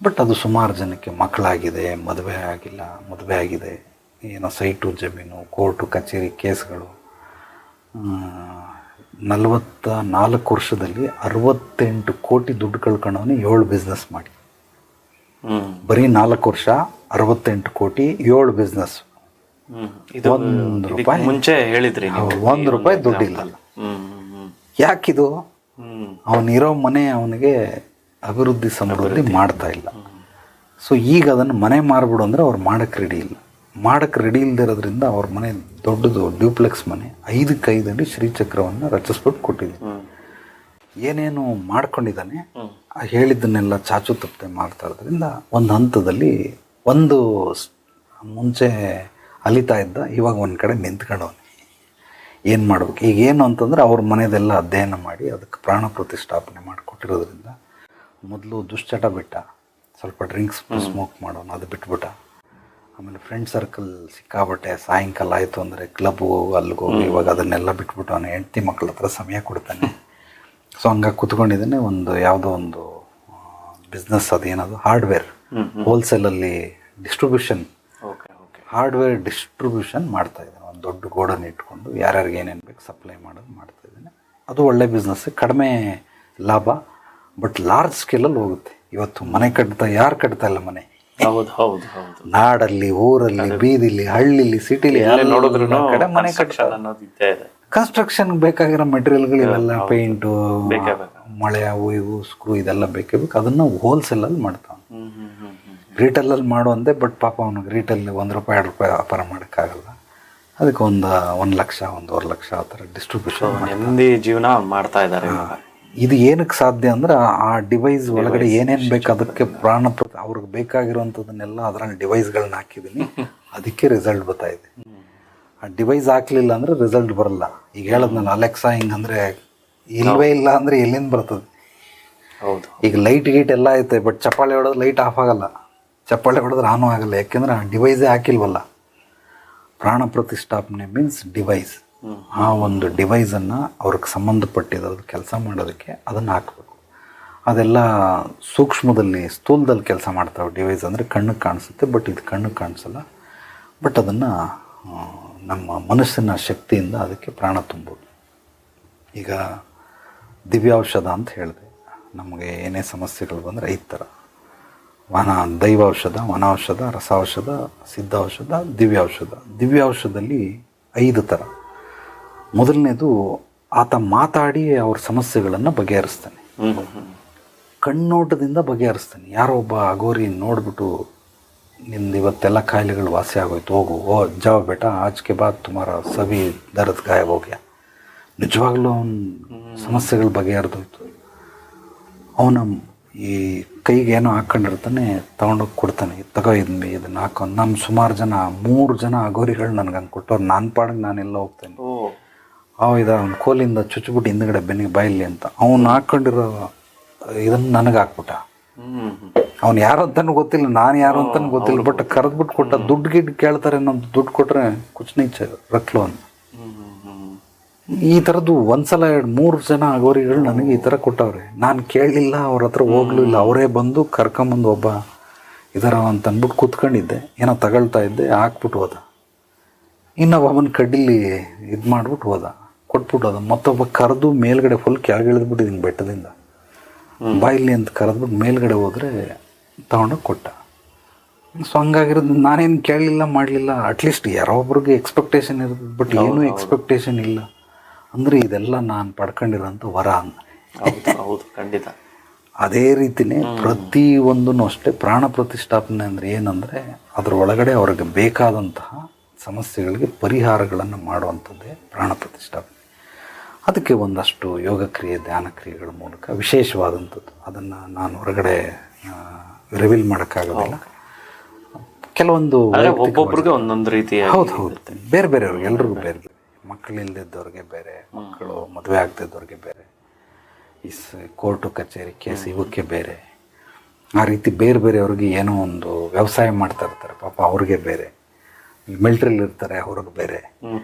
ಬಟ್ ಅದು ಸುಮಾರು ಜನಕ್ಕೆ ಮಕ್ಕಳಾಗಿದೆ, ಮದುವೆ ಆಗಿದೆ, ಏನೋ ಸೈಟು, ಜಮೀನು, ಕೋರ್ಟು, ಕಚೇರಿ, ಕೇಸ್ಗಳು. 44 ವರ್ಷದಲ್ಲಿ 68 ಕೋಟಿ ದುಡ್ಡು ಕಳ್ಕೊಂಡವನೇ 7 ಬಿಸ್ನೆಸ್ ಮಾಡಿ. ಬರೀ 4 ವರ್ಷ 68 ಕೋಟಿ, 7 ಬಿಸ್ನೆಸ್. ₹1 ಮುಂಚೆ ಹೇಳಿದ್ರಿ, ₹1 ದುಡ್ಡಿಲ್ಲ. ಯಾಕಿದು? ಅವನಿರೋ ಮನೆ ಅವನಿಗೆ ಅಭಿವೃದ್ಧಿ ಸಮೃದ್ಧಿ ಮಾಡ್ತಾ ಇಲ್ಲ. ಸೊ ಈಗ ಅದನ್ನು ಮನೆ ಮಾರ್ಬಿಡು ಅಂದರೆ ಅವ್ರು ಮಾಡೋಕ್ಕೆ ರೆಡಿ ಇಲ್ಲದಿರೋದ್ರಿಂದ ಅವ್ರ ಮನೆ ದೊಡ್ಡದು ಡ್ಯೂಪ್ಲೆಕ್ಸ್ ಮನೆ, 5 ಅಡಿ ಶ್ರೀಚಕ್ರವನ್ನು ರಚಿಸ್ಬಿಟ್ಟು ಕೊಟ್ಟಿದ್ದೀನಿ. ಏನೇನು ಮಾಡ್ಕೊಂಡಿದ್ದಾನೆ, ಹೇಳಿದ್ದನ್ನೆಲ್ಲ ಚಾಚು ತಪ್ಪದೆ ಮಾಡ್ತಾ ಇರೋದ್ರಿಂದ ಒಂದು ಹಂತದಲ್ಲಿ ಮುಂಚೆ ಅಲಿತಾ ಇದ್ದ, ಇವಾಗ ಒಂದು ಕಡೆ ನಿಂತ್ಕೊಂಡವನು. ಏನು ಮಾಡ್ಬೇಕು ಈಗ ಏನು ಅಂತಂದರೆ ಅವ್ರ ಮನೆಯದೆಲ್ಲ ಅಧ್ಯಯನ ಮಾಡಿ ಅದಕ್ಕೆ ಪ್ರಾಣ ಪ್ರತಿಷ್ಠಾಪನೆ ಮಾಡಿಕೊಟ್ಟಿರೋದ್ರಿಂದ ಮೊದಲು ದುಶ್ಚಟ ಬಿಟ್ಟ, ಸ್ವಲ್ಪ ಡ್ರಿಂಕ್ಸ್ ಸ್ಮೋಕ್ ಮಾಡೋನು, ಅದು ಬಿಟ್ಬಿಟ್ಟ. ಆಮೇಲೆ ಫ್ರೆಂಡ್ ಸರ್ಕಲ್ ಸಿಕ್ಕಾಬಟ್ಟೆ, ಸಾಯಂಕಾಲ ಆಯಿತು ಅಂದರೆ ಕ್ಲಬ್ಗೆ ಹೋಗು, ಅಲ್ಲಿಗೆ ಹೋಗು. ಇವಾಗ ಅದನ್ನೆಲ್ಲ ಬಿಟ್ಬಿಟ್ಟು ಅವನು ಹೆಂಡತಿ ಮಕ್ಕಳ ಹತ್ರ ಸಮಯ ಕೊಡ್ತಾನೆ. ಸೊ ಹಂಗಾಗಿ ಕೂತ್ಕೊಂಡಿದ್ದಾನೆ. ಯಾವುದೋ ಒಂದು ಬಿಸ್ನೆಸ್, ಅದೇನದು ಹಾರ್ಡ್ವೇರ್ ಹೋಲ್ಸೇಲಲ್ಲಿ ಡಿಸ್ಟ್ರಿಬ್ಯೂಷನ್, ಹಾರ್ಡ್ವೇರ್ ಡಿಸ್ಟ್ರಿಬ್ಯೂಷನ್ ಮಾಡ್ತಾಯಿದ್ದಾನೆ. ಒಂದು ದೊಡ್ಡ ಗೋಡನ್ ಇಟ್ಕೊಂಡು ಯಾರ್ಯಾರಿಗೆ ಏನೇನು ಬೇಕು ಸಪ್ಲೈ ಮಾಡ್ತಾಯಿದ್ದಾನೆ. ಅದು ಒಳ್ಳೆ ಬಿಸ್ನೆಸ್, ಕಡಿಮೆ ಲಾಭ, ಬಟ್ ಲಾರ್ಜ್ ಸ್ಕೇಲಲ್ಲಿ ಹೋಗುತ್ತೆ. ಇವತ್ತು ಮನೆ ಯಾರು ಕಟ್ತಾ ಇಲ್ಲ ಮನೆ. ಹೌದು ಹೌದು ಹೌದು. ನಾಡಲ್ಲಿ, ಊರಲ್ಲಿ, ಬೀದಿಲಿ, ಹಳ್ಳಿಲಿ, ಸಿಟಿಲಿ ನೋಡಿದ್ರು ಕಡೆ ಮನೆ ಕನ್ಸ್ಟ್ರಕ್ಷನ್ ಬೇಕಾಗಿರೋ ಮೆಟೀರಿಯಲ್ಗಳು ಇವೆಲ್ಲ, ಪೇಂಟು, ಮಳೆ, ಅವು ಇವು, ಸ್ಕ್ರೂ, ಇದೆಲ್ಲ ಬೇಕೇ ಬೇಕು. ಅದನ್ನು ಹೋಲ್ಸೇಲಲ್ಲಿ ಮಾಡ್ತಾವ. ರೀಟೇಲಲ್ಲಿ ಮಾಡುವಂತೆ, ಬಟ್ ಪಾಪ ಅವನಿಗೆ ರೀಟೇಲ್ ₹1, ₹2 ವ್ಯಾಪಾರ ಮಾಡೋಕ್ಕಾಗಲ್ಲ. ಅದಕ್ಕೆ 1 ಲಕ್ಷ, 1.5 ಲಕ್ಷ ಆ ಥರ ಡಿಸ್ಟ್ರಿಬ್ಯೂಷನ್ ನೆಮ್ಮದಿ ಜೀವನ ಮಾಡ್ತಾ ಇದ್ದಾರೆ. ಇದು ಏನಕ್ಕೆ ಸಾಧ್ಯ ಅಂದರೆ ಆ ಡಿವೈಸ್ ಒಳಗಡೆ ಏನೇನು ಬೇಕು ಅದಕ್ಕೆ ಅವ್ರಿಗೆ ಬೇಕಾಗಿರೋವಂಥದ್ದನ್ನೆಲ್ಲ ಅದರಲ್ಲಿ ಡಿವೈಸ್ಗಳನ್ನ ಹಾಕಿದ್ದೀನಿ. ಅದಕ್ಕೆ ರಿಸಲ್ಟ್ ಬರ್ತಾಯಿದೆ. ಆ ಡಿವೈಸ್ ಹಾಕಲಿಲ್ಲ ಅಂದರೆ ರಿಸಲ್ಟ್ ಬರಲ್ಲ. ಈಗ ಹೇಳೋದು ನಾನು, ಅಲೆಕ್ಸಾ ಹಿಂಗಂದರೆ ಇಲ್ಲವೇ ಇಲ್ಲ ಅಂದರೆ ಎಲ್ಲಿಂದ ಬರ್ತದೆ? ಹೌದು. ಈಗ ಲೈಟ್ ಗೀಟ್ ಎಲ್ಲ ಐತೆ, ಬಟ್ ಚಪ್ಪಾಳೆ ಹೊಡೆದ್ರೆ ಲೈಟ್ ಆಫ್ ಆಗಲ್ಲ, ಚಪ್ಪಾಳೆ ಹೊಡೆದ್ರೆ ಆನೂ ಆಗಲ್ಲ. ಯಾಕೆಂದರೆ ಆ ಡಿವೈಸೇ ಹಾಕಿಲ್ವಲ್ಲ. ಪ್ರಾಣ ಪ್ರತಿಷ್ಠಾಪನೆ ಮೀನ್ಸ್ ಡಿವೈಸ್. ಆ ಒಂದು ಡಿವೈಸನ್ನು ಅವ್ರಿಗೆ ಸಂಬಂಧಪಟ್ಟಿರೋದು ಕೆಲಸ ಮಾಡೋದಕ್ಕೆ ಅದನ್ನು ಹಾಕಬೇಕು. ಅದೆಲ್ಲ ಸೂಕ್ಷ್ಮದಲ್ಲಿ, ಸ್ಥೂಲದಲ್ಲಿ ಕೆಲಸ ಮಾಡ್ತಾವೆ. ಡಿವೈಸ್ ಅಂದರೆ ಕಣ್ಣಿಗೆ ಕಾಣಿಸುತ್ತೆ, ಬಟ್ ಇದು ಕಣ್ಣಿಗೆ ಕಾಣಿಸಲ್ಲ. ಬಟ್ ಅದನ್ನು ನಮ್ಮ ಮನಸ್ಸಿನ ಶಕ್ತಿಯಿಂದ ಅದಕ್ಕೆ ಪ್ರಾಣ ತುಂಬೋದು. ಈಗ ದಿವ್ಯೌಷಧ ಅಂತ ಹೇಳಿದೆ. ನಮಗೆ ಏನೇ ಸಮಸ್ಯೆಗಳು ಬಂದರೆ 5 ಥರ: ದೈವೌಷಧ, ವನೌಷಧ, ರಸೌಷಧ, ಸಿದ್ಧೌಷಧ, ದಿವ್ಯೌಷಧ. ದಿವ್ಯೌಷಧದಲ್ಲಿ 5 ಥರ. ಮೊದಲನೇದು, ಆತ ಮಾತಾಡಿ ಅವ್ರ ಸಮಸ್ಯೆಗಳನ್ನು ಬಗೆಹರಿಸ್ತಾನೆ. ಕಣ್ಣೋಟದಿಂದ ಬಗೆಹರಿಸ್ತಾನೆ. ಯಾರೋ ಒಬ್ಬ ಅಗೋರಿ ನೋಡಿಬಿಟ್ಟು, ನಿಂದು ಇವತ್ತೆಲ್ಲ ಕಾಯಿಲೆಗಳು ವಾಸಿ ಆಗೋಯ್ತು, ಹೋಗು, ಜಾವ್ ಬೇಟ, ಆಜ್ಕೆ ಬಾದ್ ತುಮಾರ ಸಭಿ ದರ್ದ್ ಗಾಯಬ್ ಹೋಗ್ಯ. ನಿಜವಾಗ್ಲೂ ಅವನ ಸಮಸ್ಯೆಗಳು ಬಗೆಹರಿದೋಯ್ತು. ಅವನ ಈ ಕೈಗೆ ಏನೋ ಹಾಕ್ಕೊಂಡಿರ್ತಾನೆ, ತೊಗೊಂಡೋಗಿ ಕೊಡ್ತಾನೆ, ತಗೋ ಇದನ್ನ ಹಾಕೊಂಡು. ನಾನು ಸುಮಾರು ಜನ 3 ಜನ ಅಗೋರಿಗಳು ನನಗೆ ಹಂಗೆ ಕೊಟ್ಟವ್ರು. ನಾನು ಪಾಡಿಗೆ ನಾನೆಲ್ಲ ಹೋಗ್ತೇನೆ. ಅವ್ನು ಕೋಲಿಂದ ಚುಚ್ಚಿಬಿಟ್ಟು ಹಿಂದ್ಗಡೆ ಬೆನ್ನಿಗೆ ಬಾಯಿಲಿ ಅಂತ ಅವ್ನು ಹಾಕ್ಕೊಂಡಿರೋ ಇದನ್ನು ನನಗೆ ಹಾಕ್ಬಿಟ್ಟ. ಅವ್ನು ಯಾರು ಅಂತನೂ ಗೊತ್ತಿಲ್ಲ, ನಾನು ಯಾರು ಅಂತನೂ ಗೊತ್ತಿಲ್ಲ. ಬಟ್ ಕರೆದ್ಬಿಟ್ಟು ಕೊಟ್ಟ. ದುಡ್ಡು ಗಿಡ್ಡು ಕೇಳ್ತಾರೆ, ನಮ್ದು ದುಡ್ಡು ಕೊಟ್ಟರೆ ಕುಚ್ನೀಚ ರಕ್ಲು ಅಂತ. ಈ ಥರದ್ದು ಒಂದ್ಸಲ 3 ಜನ ಅಗೋರಿಗಳು ನನಗೆ ಈ ಥರ ಕೊಟ್ಟವ್ರೆ. ನಾನು ಕೇಳಲಿಲ್ಲ, ಅವ್ರ ಹತ್ರ ಹೋಗ್ಲೂ ಇಲ್ಲ. ಅವರೇ ಬಂದು ಕರ್ಕೊಂಬಂದು ಒಬ್ಬ ಇದರ ಅಂತ ಅಂದ್ಬಿಟ್ಟು ಕೂತ್ಕೊಂಡಿದ್ದೆ, ಏನೋ ತಗೊಳ್ತಾ ಇದ್ದೆ, ಹಾಕ್ಬಿಟ್ಟು ಹೋದ. ಇನ್ನೊಬ್ಬನ ಕಡ್ಡಿಲಿ ಇದು ಮಾಡ್ಬಿಟ್ಟು ಹೋದ, ಕೊಟ್ಬಿಟ್ಟು ಹೋದ. ಮತ್ತೊಬ್ಬ ಕರೆದು ಮೇಲ್ಗಡೆ ಫುಲ್ ಕೆಳಗಿಳಿದ್ಬಿಟ್ಟಿದ್ದೀನಿ ಬೆಟ್ಟದಿಂದ. ಬಾಯಿಲಿ ಅಂತ ಕರೆದ್ಬಿಟ್ಟು ಮೇಲ್ಗಡೆ ಹೋದರೆ ತಗೊಂಡೋಗಿ ಕೊಟ್ಟ. ಸೊ ಹಂಗಾಗಿರೋದು ನಾನೇನು ಕೇಳಲಿಲ್ಲ, ಮಾಡಲಿಲ್ಲ. ಅಟ್ಲೀಸ್ಟ್ ಯಾರೋ ಒಬ್ರಿಗೆ ಎಕ್ಸ್ಪೆಕ್ಟೇಷನ್ ಇರ್ತದೆ, ಬಟ್ ಏನೂ ಎಕ್ಸ್ಪೆಕ್ಟೇಷನ್ ಇಲ್ಲ. ಅಂದರೆ ಇದೆಲ್ಲ ನಾನು ಪಡ್ಕೊಂಡಿರೋಂಥ ವರ ಅಂತ. ಹೌದು, ಖಂಡಿತ. ಅದೇ ರೀತಿಯೇ ಪ್ರತಿಯೊಂದೂ ಅಷ್ಟೇ. ಪ್ರಾಣ ಪ್ರತಿಷ್ಠಾಪನೆ ಅಂದರೆ ಏನಂದರೆ ಅದರ ಒಳಗಡೆ ಅವ್ರಿಗೆ ಬೇಕಾದಂತಹ ಸಮಸ್ಯೆಗಳಿಗೆ ಪರಿಹಾರಗಳನ್ನು ಮಾಡುವಂಥದ್ದೇ ಪ್ರಾಣ ಪ್ರತಿಷ್ಠಾಪನೆ. ಅದಕ್ಕೆ ಒಂದಷ್ಟು ಯೋಗ ಕ್ರಿಯೆ, ಧ್ಯಾನ ಕ್ರಿಯೆಗಳ ಮೂಲಕ ವಿಶೇಷವಾದಂಥದ್ದು. ಅದನ್ನು ನಾನು ಹೊರಗಡೆ ರಿವೀಲ್ ಮಾಡೋಕ್ಕಾಗೋದಿಲ್ಲ. ಕೆಲವೊಂದು ಒಬ್ಬೊಬ್ರಿಗೆ ಒಂದೊಂದು ರೀತಿ. ಹೌದು, ಬೇರೆ ಬೇರೆಯವ್ರಿಗೆ, ಎಲ್ರಿಗೂ ಬೇರೆ ಬೇರೆ. ಮಕ್ಕಳಿಲ್ಲದಿದ್ದವ್ರಿಗೆ ಬೇರೆ, ಮಕ್ಕಳು ಮದುವೆ ಆಗ್ತಿದ್ದವ್ರಿಗೆ ಬೇರೆ, ಈ ಕೋರ್ಟು ಕಚೇರಿ ಕೇಸ್ ಇವಕ್ಕೆ ಬೇರೆ. ಆ ರೀತಿ ಬೇರೆ ಬೇರೆಯವ್ರಿಗೆ ಏನೋ ಒಂದು ವ್ಯವಸಾಯ ಮಾಡ್ತಾ ಇರ್ತಾರೆ ಪಾಪ, ಅವ್ರಿಗೆ ಬೇರೆ. ಮಿಲ್ಟ್ರಿಲಿ ಇರ್ತಾರೆ, ಅವ್ರಿಗೆ ಬೇರೆ.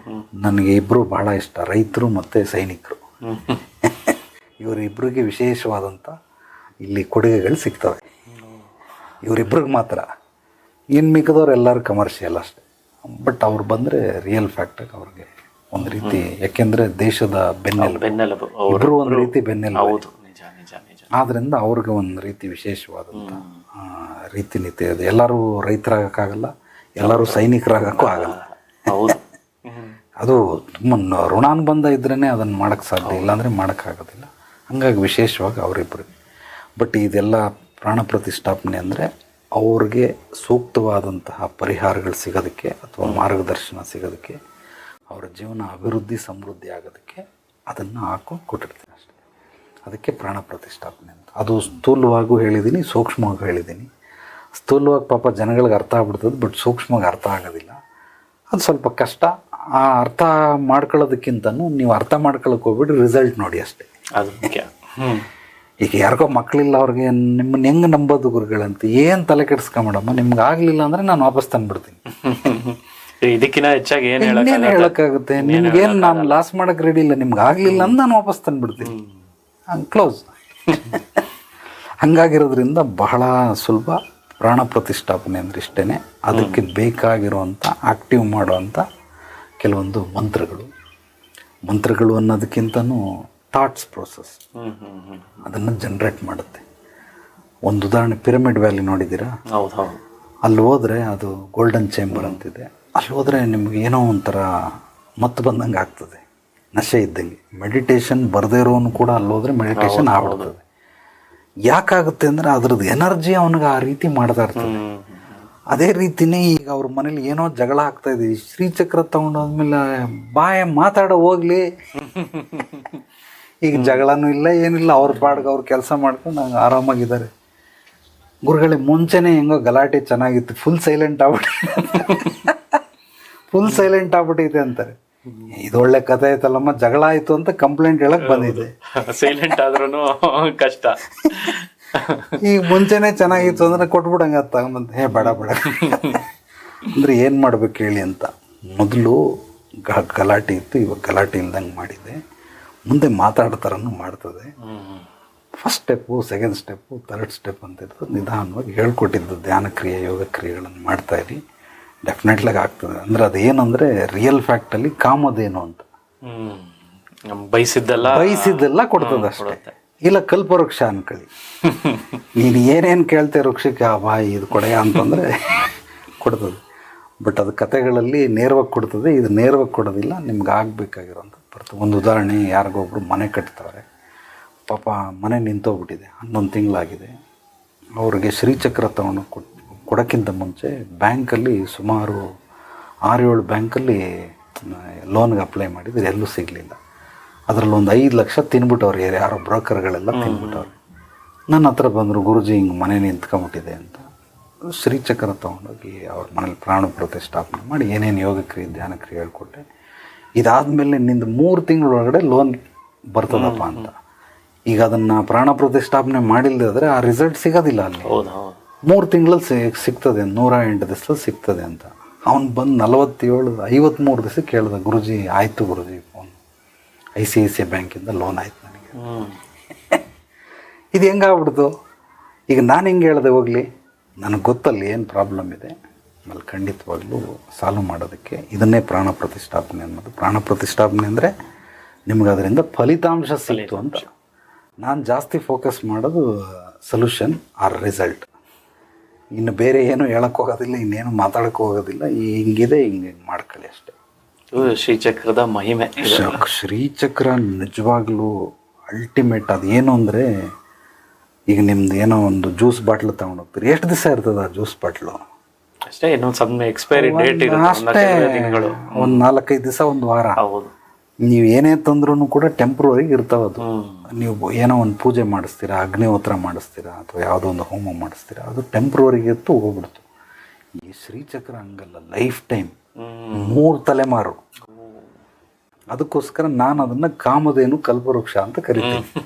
ನನಗೆ ಇಬ್ಬರು ಬಹಳ ಇಷ್ಟ, ರೈತರು ಮತ್ತು ಸೈನಿಕರು. ಇವರಿಬ್ಬರಿಗೆ ವಿಶೇಷವಾದಂಥ ಇಲ್ಲಿ ಕೊಡುಗೆಗಳು ಸಿಗ್ತವೆ. ಇವರಿಬ್ರಿಗೆ ಮಾತ್ರ. ಇನ್ನು ಮಿಕ್ಕದವ್ರು ಎಲ್ಲರೂ ಕಮರ್ಷಿಯಲ್ ಅಷ್ಟೇ. ಬಟ್ ಅವ್ರು ಬಂದರೆ ರಿಯಲ್ ಫ್ಯಾಕ್ಟಾಗಿ ಅವ್ರಿಗೆ ಒಂದು ರೀತಿ, ಯಾಕೆಂದರೆ ದೇಶದ ಬೆನ್ನೆಲುಬು. ಇಬ್ಬರು ಒಂದು ರೀತಿ ಬೆನ್ನೆಲುಬು. ಆದ್ದರಿಂದ ಅವ್ರಿಗೆ ಒಂದು ರೀತಿ ವಿಶೇಷವಾದಂಥ ರೀತಿ ನೀತಿ ಇದೆ. ಎಲ್ಲರೂ ರೈತರಾಗಕ್ಕಾಗಲ್ಲ, ಎಲ್ಲರೂ ಸೈನಿಕರಾಗಕ್ಕೂ ಆಗಲ್ಲ. ಅದು ತುಂಬ ಋಣಾನುಬಂಧ ಇದ್ರೇ ಅದನ್ನು ಮಾಡೋಕ್ಕೆ ಸಾಧ್ಯ, ಇಲ್ಲಾಂದರೆ ಮಾಡೋಕ್ಕಾಗೋದಿಲ್ಲ. ಹಾಗಾಗಿ ವಿಶೇಷವಾಗಿ ಅವರಿಬ್ಬರಿಗೆ. ಬಟ್ ಇದೆಲ್ಲ ಪ್ರಾಣ ಪ್ರತಿಷ್ಠಾಪನೆ ಅಂದರೆ ಅವ್ರಿಗೆ ಸೂಕ್ತವಾದಂತಹ ಪರಿಹಾರಗಳು ಸಿಗೋದಕ್ಕೆ ಅಥವಾ ಮಾರ್ಗದರ್ಶನ ಸಿಗೋದಕ್ಕೆ, ಅವರ ಜೀವನ ಅಭಿವೃದ್ಧಿ ಸಮೃದ್ಧಿ ಆಗೋದಕ್ಕೆ ಅದನ್ನು ಹಾಕೊಂಡು ಕೊಟ್ಟಿರ್ತೀನಿ ಅಷ್ಟೇ. ಅದಕ್ಕೆ ಪ್ರಾಣ ಪ್ರತಿಷ್ಠಾಪನೆ ಅಂತ. ಅದು ಸ್ಥೂಲವಾಗೂ ಹೇಳಿದ್ದೀನಿ, ಸೂಕ್ಷ್ಮವಾಗೂ ಹೇಳಿದ್ದೀನಿ. ಸ್ಥೂಲವಾಗಿ ಪಾಪ ಜನಗಳಿಗೆ ಅರ್ಥ ಆಗ್ಬಿಡ್ತದೆ, ಬಟ್ ಸೂಕ್ಷ್ಮವಾಗಿ ಅರ್ಥ ಆಗೋದಿಲ್ಲ. ಅದು ಸ್ವಲ್ಪ ಕಷ್ಟ. ಆ ಅರ್ಥ ಮಾಡ್ಕೊಳ್ಳೋದಕ್ಕಿಂತನೂ ನೀವು ಅರ್ಥ ಮಾಡ್ಕೊಳ್ಳೋಕೆ ಹೋಗ್ಬಿಟ್ಟು ರಿಸಲ್ಟ್ ನೋಡಿ ಅಷ್ಟೇ. ಅದು ಮುಖ್ಯ. ಈಗ ಯಾರಿಗೋ ಮಕ್ಕಳಿಲ್ಲ, ಅವ್ರಿಗೆ ನಿಮ್ಮನ್ನ ಹೆಂಗೆ ನಂಬೋದು ಗುರುಗಳಂತ. ಏನು ತಲೆ ಕೆಡಿಸ್ಕೊಂಬೇಡಮ್ಮ, ನಿಮ್ಗೆ ಆಗಲಿಲ್ಲ ಅಂದರೆ ನಾನು ವಾಪಸ್ ತಂದುಬಿಡ್ತೀನಿ. ಇದಕ್ಕಿಂತ ಹೆಚ್ಚಾಗಿ ಏನು ಹೇಳೋಕ್ಕಾಗುತ್ತೆ? ನಿಮ್ಗೇನು ನಾನು ಲಾಸ್ ಮಾಡೋಕ್ಕೆ ರೆಡಿ ಇಲ್ಲ, ನಿಮ್ಗೆ ಆಗಲಿಲ್ಲ ಅಂತ ನಾನು ವಾಪಸ್ ತಂದುಬಿಡ್ತೀನಿ. ಕ್ಲೋಸ್. ಹಂಗಾಗಿರೋದ್ರಿಂದ ಬಹಳ ಸುಲಭ. ಪ್ರಾಣ ಪ್ರತಿಷ್ಠಾಪನೆ ಅಂದರೆ ಇಷ್ಟೇ. ಅದಕ್ಕೆ ಬೇಕಾಗಿರುವಂಥ ಆಕ್ಟಿವ್ ಮಾಡುವಂಥ ಕೆಲವೊಂದು ಮಂತ್ರಗಳು ಅನ್ನೋದಕ್ಕಿಂತನೂ ಥಾಟ್ಸ್ ಪ್ರೋಸೆಸ್ ಅದನ್ನು ಜನ್ರೇಟ್ ಮಾಡುತ್ತೆ. ಒಂದು ಉದಾಹರಣೆ, ಪಿರಮಿಡ್ ವ್ಯಾಲಿ ನೋಡಿದ್ದೀರಾ? ಅಲ್ಲಿ ಹೋದರೆ ಅದು ಗೋಲ್ಡನ್ ಚೇಂಬರ್ ಅಂತಿದೆ. ಅಲ್ಲಿ ಹೋದರೆ ನಿಮ್ಗೆ ಏನೋ ಒಂಥರ ಮತ್ತು ಬಂದಂಗೆ ಆಗ್ತದೆ, ನಶೆ ಇದ್ದಂಗೆ. ಮೆಡಿಟೇಷನ್ ಬರದೇ ಇರೋನು ಕೂಡ ಅಲ್ಲಿ ಹೋದರೆ ಮೆಡಿಟೇಷನ್ ಆಗ್ಬಿಡ್ತದೆ. ಯಾಕಾಗುತ್ತೆ ಅಂದರೆ ಅದ್ರದ್ದು ಎನರ್ಜಿ ಅವನಿಗೆ ಆ ರೀತಿ ಮಾಡ್ತಾ ಇರ್ತದೆ. ಅದೇ ರೀತಿಯೇ ಈಗ ಅವ್ರ ಮನೇಲಿ ಏನೋ ಜಗಳ ಆಗ್ತಾ ಇದೆ, ಶ್ರೀಚಕ್ರ ತೊಗೊಂಡೋದ್ಮೇಲೆ ಬಾಯ ಮಾತಾಡೋ ಹೋಗ್ಲಿ. ಈಗ ಜಗಳನೂ ಇಲ್ಲ, ಏನಿಲ್ಲ, ಅವ್ರ ಪಾಡ್ಗೆ ಅವ್ರು ಕೆಲಸ ಮಾಡ್ಕೊಂಡು ಆರಾಮಾಗಿದ್ದಾರೆ. ಗುರುಗಳೇ ಮುಂಚೆನೇ ಹೆಂಗೋ ಗಲಾಟೆ ಚೆನ್ನಾಗಿತ್ತು, ಫುಲ್ ಸೈಲೆಂಟ್ ಆಗ್ಬಿಟ್ಟೈತೆ ಅಂತಾರೆ. ಇದೊಳ್ಳೆ ಕಥೆ ಆಯ್ತಲ್ಲಮ್ಮ, ಜಗಳ ಆಯ್ತು ಅಂತ ಕಂಪ್ಲೇಂಟ್ ಹೇಳಕ್ ಬಂದಿದೆ. ಸೈಲೆಂಟ್ ಆದ್ರೂ ಕಷ್ಟ. ಈಗ ಮುಂಚೆನೆ ಚೆನ್ನಾಗಿತ್ತು ಅಂದ್ರೆ ಕೊಟ್ಬಿಡಂಗ ತಗೊಂಬಂತ. ಬೇಡ ಅಂದ್ರೆ ಏನು ಮಾಡ್ಬೇಕು ಹೇಳಿ ಅಂತ. ಮೊದಲು ಗಲಾಟೆ ಇತ್ತು, ಇವಾಗ ಗಲಾಟೆ ಇಲ್ದಂಗೆ ಮಾಡಿದೆ. ಮುಂದೆ ಮಾತಾಡ್ತಾರನ್ನು ಮಾಡ್ತದೆ. First step, second step, third step ಅಂತ ಇರ್ತದೆ. ನಿಧಾನವಾಗಿ ಹೇಳ್ಕೊಟ್ಟಿದ್ದು ಧ್ಯಾನ ಕ್ರಿಯೆ, ಯೋಗ ಕ್ರಿಯೆಗಳನ್ನು ಮಾಡ್ತಾಯಿರಿ. ಡೆಫಿನೆಟ್ಲಾಗಿ ಆಗ್ತದೆ. ಅಂದರೆ ಅದೇನಂದರೆ ರಿಯಲ್ ಫ್ಯಾಕ್ಟಲ್ಲಿ ಕಾಮದೇನು ಅಂತ ಬಯಸಿದ್ದೆಲ್ಲ ಕೊಡ್ತದೆ ಅಷ್ಟೇ. ಇಲ್ಲ ಕಲ್ಪವೃಕ್ಷ ಅನ್ಕೊಳ್ಳಿ, ನೀನು ಏನೇನು ಕೇಳ್ತೆ ವೃಕ್ಷಕ್ಕೆ ಆ ಬಾಯಿ ಇದು ಕೊಡೆಯ ಅಂತಂದರೆ ಕೊಡ್ತದೆ. ಬಟ್ ಅದು ಕತೆಗಳಲ್ಲಿ ನೇರವಾಗಿ ಕೊಡ್ತದೆ, ಇದು ನೇರವಾಗಿ ಕೊಡೋದಿಲ್ಲ. ನಿಮ್ಗೆ ಆಗಬೇಕಾಗಿರೋಂಥದ್ದು ಬರ್ತದೆ. ಒಂದು ಉದಾಹರಣೆ, ಯಾರಿಗೊಬ್ರು ಮನೆ ಕಟ್ತವ್ರೆ, ಪಾಪ ಮನೆ ನಿಂತೋಗ್ಬಿಟ್ಟಿದೆ, 11 ತಿಂಗಳಾಗಿದೆ. ಅವ್ರಿಗೆ ಶ್ರೀಚಕ್ರ ತಗೊಂಡು ಕೊಡೋಕ್ಕಿಂತ ಮುಂಚೆ ಬ್ಯಾಂಕಲ್ಲಿ ಸುಮಾರು 6-7 ಬ್ಯಾಂಕಲ್ಲಿ ಲೋನ್ಗೆ ಅಪ್ಲೈ ಮಾಡಿದರೆ ಎಲ್ಲೂ ಸಿಗಲಿಲ್ಲ. ಅದರಲ್ಲಿ ಒಂದು 5 ಲಕ್ಷ ತಿನ್ಬಿಟ್ಟವ್ರು, ಯಾರೋ ಬ್ರೋಕರ್ಗಳೆಲ್ಲ ತಿನ್ಬಿಟ್ಟವ್ರು. ನನ್ನ ಹತ್ರ ಬಂದರು, ಗುರುಜಿ ಹಿಂಗೆ ಮನೆ ನಿಂತ್ಕೊಂಬಿಟ್ಟಿದೆ ಅಂತ. ಶ್ರೀಚಕ್ರ ತೊಗೊಂಡೋಗಿ ಅವ್ರ ಮನೇಲಿ ಪ್ರಾಣ ಪ್ರತಿಷ್ಠಾಪನೆ ಮಾಡಿ ಏನೇನು ಯೋಗಕ್ರಿಯೆ ಧ್ಯಾನಕ್ರಿಯೆ ಹೇಳ್ಕೊಟ್ಟೆ. ಇದಾದಮೇಲೆ ನಿಂದು 3 ತಿಂಗಳೊಳಗಡೆ ಲೋನ್ ಬರ್ತದಪ್ಪ ಅಂತ. ಈಗ ಅದನ್ನು ಪ್ರಾಣ ಪ್ರತಿಷ್ಠಾಪನೆ ಮಾಡಿಲ್ಲದ್ರೆ ಆ ರಿಸಲ್ಟ್ ಸಿಗೋದಿಲ್ಲ ಅಲ್ಲಿ. 3 ತಿಂಗಳಲ್ಲಿ ಸಿಗ್ತದೆ, 108 ದಿವಸದಲ್ಲಿ ಸಿಗ್ತದೆ ಅಂತ. ಅವ್ನು ಬಂದು 53 ದಿವಸಕ್ಕೆ ಕೇಳಿದ, ಗುರುಜಿ ಆಯಿತು ಗುರುಜಿ, ಫೋನ್ ICICI ಬ್ಯಾಂಕಿಂದ ಲೋನ್ ಆಯ್ತು ನನಗೆ. ಇದು ಹೆಂಗಾಗ್ಬಿಡ್ತು. ಈಗ ನಾನು ಹೆಂಗೆ ಹೇಳಿದೆ, ಹೋಗಲಿ ನನಗೆ ಗೊತ್ತಲ್ಲಿ ಏನು ಪ್ರಾಬ್ಲಮ್ ಇದೆ, ಆಮೇಲೆ ಖಂಡಿತವಾಗ್ಲೂ ಸಾಲ್ವ್ ಮಾಡೋದಕ್ಕೆ ಇದನ್ನೇ ಪ್ರಾಣ ಪ್ರತಿಷ್ಠಾಪನೆ ಅನ್ನೋದು. ಪ್ರಾಣ ಪ್ರತಿಷ್ಠಾಪನೆ ಅಂದರೆ ನಿಮ್ಗೆ ಅದರಿಂದ ಫಲಿತಾಂಶ ಸಿಕ್ತು ಅಂತ. ನಾನು ಜಾಸ್ತಿ ಫೋಕಸ್ ಮಾಡೋದು ಸೊಲ್ಯೂಷನ್ ಆರ್ ರಿಸಲ್ಟ್. ಇನ್ನು ಬೇರೆ ಏನು ಹೇಳಕ್ಕೆ ಹೋಗೋದಿಲ್ಲ, ಇನ್ನೇನು ಮಾತಾಡೋಕ್ಕೆ ಹೋಗೋದಿಲ್ಲ. ಹಿಂಗಿದೆ, ಹಿಂಗೆ ಮಾಡ್ಕೊಳ್ಳಿ ಅಷ್ಟೇ. ಶ್ರೀಚಕ್ರದ ಮಹಿಮೆ. ಶ್ರೀಚಕ್ರ ನಿಜವಾಗ್ಲೂ ಅಲ್ಟಿಮೇಟ್. ಅದೇನು ಅಂದರೆ, ಈಗ ನಿಮ್ದು ಏನೋ ಒಂದು ಜ್ಯೂಸ್ ಬಾಟ್ಲು ತೊಗೊಂಡೋಗ್ತೀರಿ, ಎಷ್ಟು ದಿವಸ ಇರ್ತದೆ ಆ ಜ್ಯೂಸ್ ಬಾಟ್ಲು? ಅಷ್ಟೇ, ಇನ್ನೊಂದು ಸ್ವಲ್ಪ ಎಕ್ಸ್ಪೈರಿ ಡೇಟ್ ಅಷ್ಟೇ, ಒಂದು 4-5 ದಿವಸ, ಒಂದು ವಾರ. ನೀವು ಏನೇ ತಂದ್ರೂ ಕೂಡ ಟೆಂಪ್ರವರಿಗೆ ಇರ್ತಾವದು. ನೀವು ಏನೋ ಒಂದು ಪೂಜೆ ಮಾಡಿಸ್ತೀರಾ, ಅಗ್ನಿಹೋತ್ರ ಮಾಡಿಸ್ತೀರಾ, ಅಥವಾ ಯಾವುದೋ ಒಂದು ಹೋಮ ಮಾಡಿಸ್ತೀರಾ, ಅದು ಟೆಂಪ್ರವರಿಗೆ ಇತ್ತು, ಹೋಗ್ಬಿಡ್ತು. ಈ ಶ್ರೀಚಕ್ರ ಹಂಗಲ್ಲ, ಲೈಫ್ ಟೈಮ್, 3 ತಲೆಮಾರು. ಅದಕ್ಕೋಸ್ಕರ ನಾನು ಅದನ್ನು ಕಾಮಧೇನು ಕಲ್ಪವೃಕ್ಷ ಅಂತ ಕರಿತೀನಿ.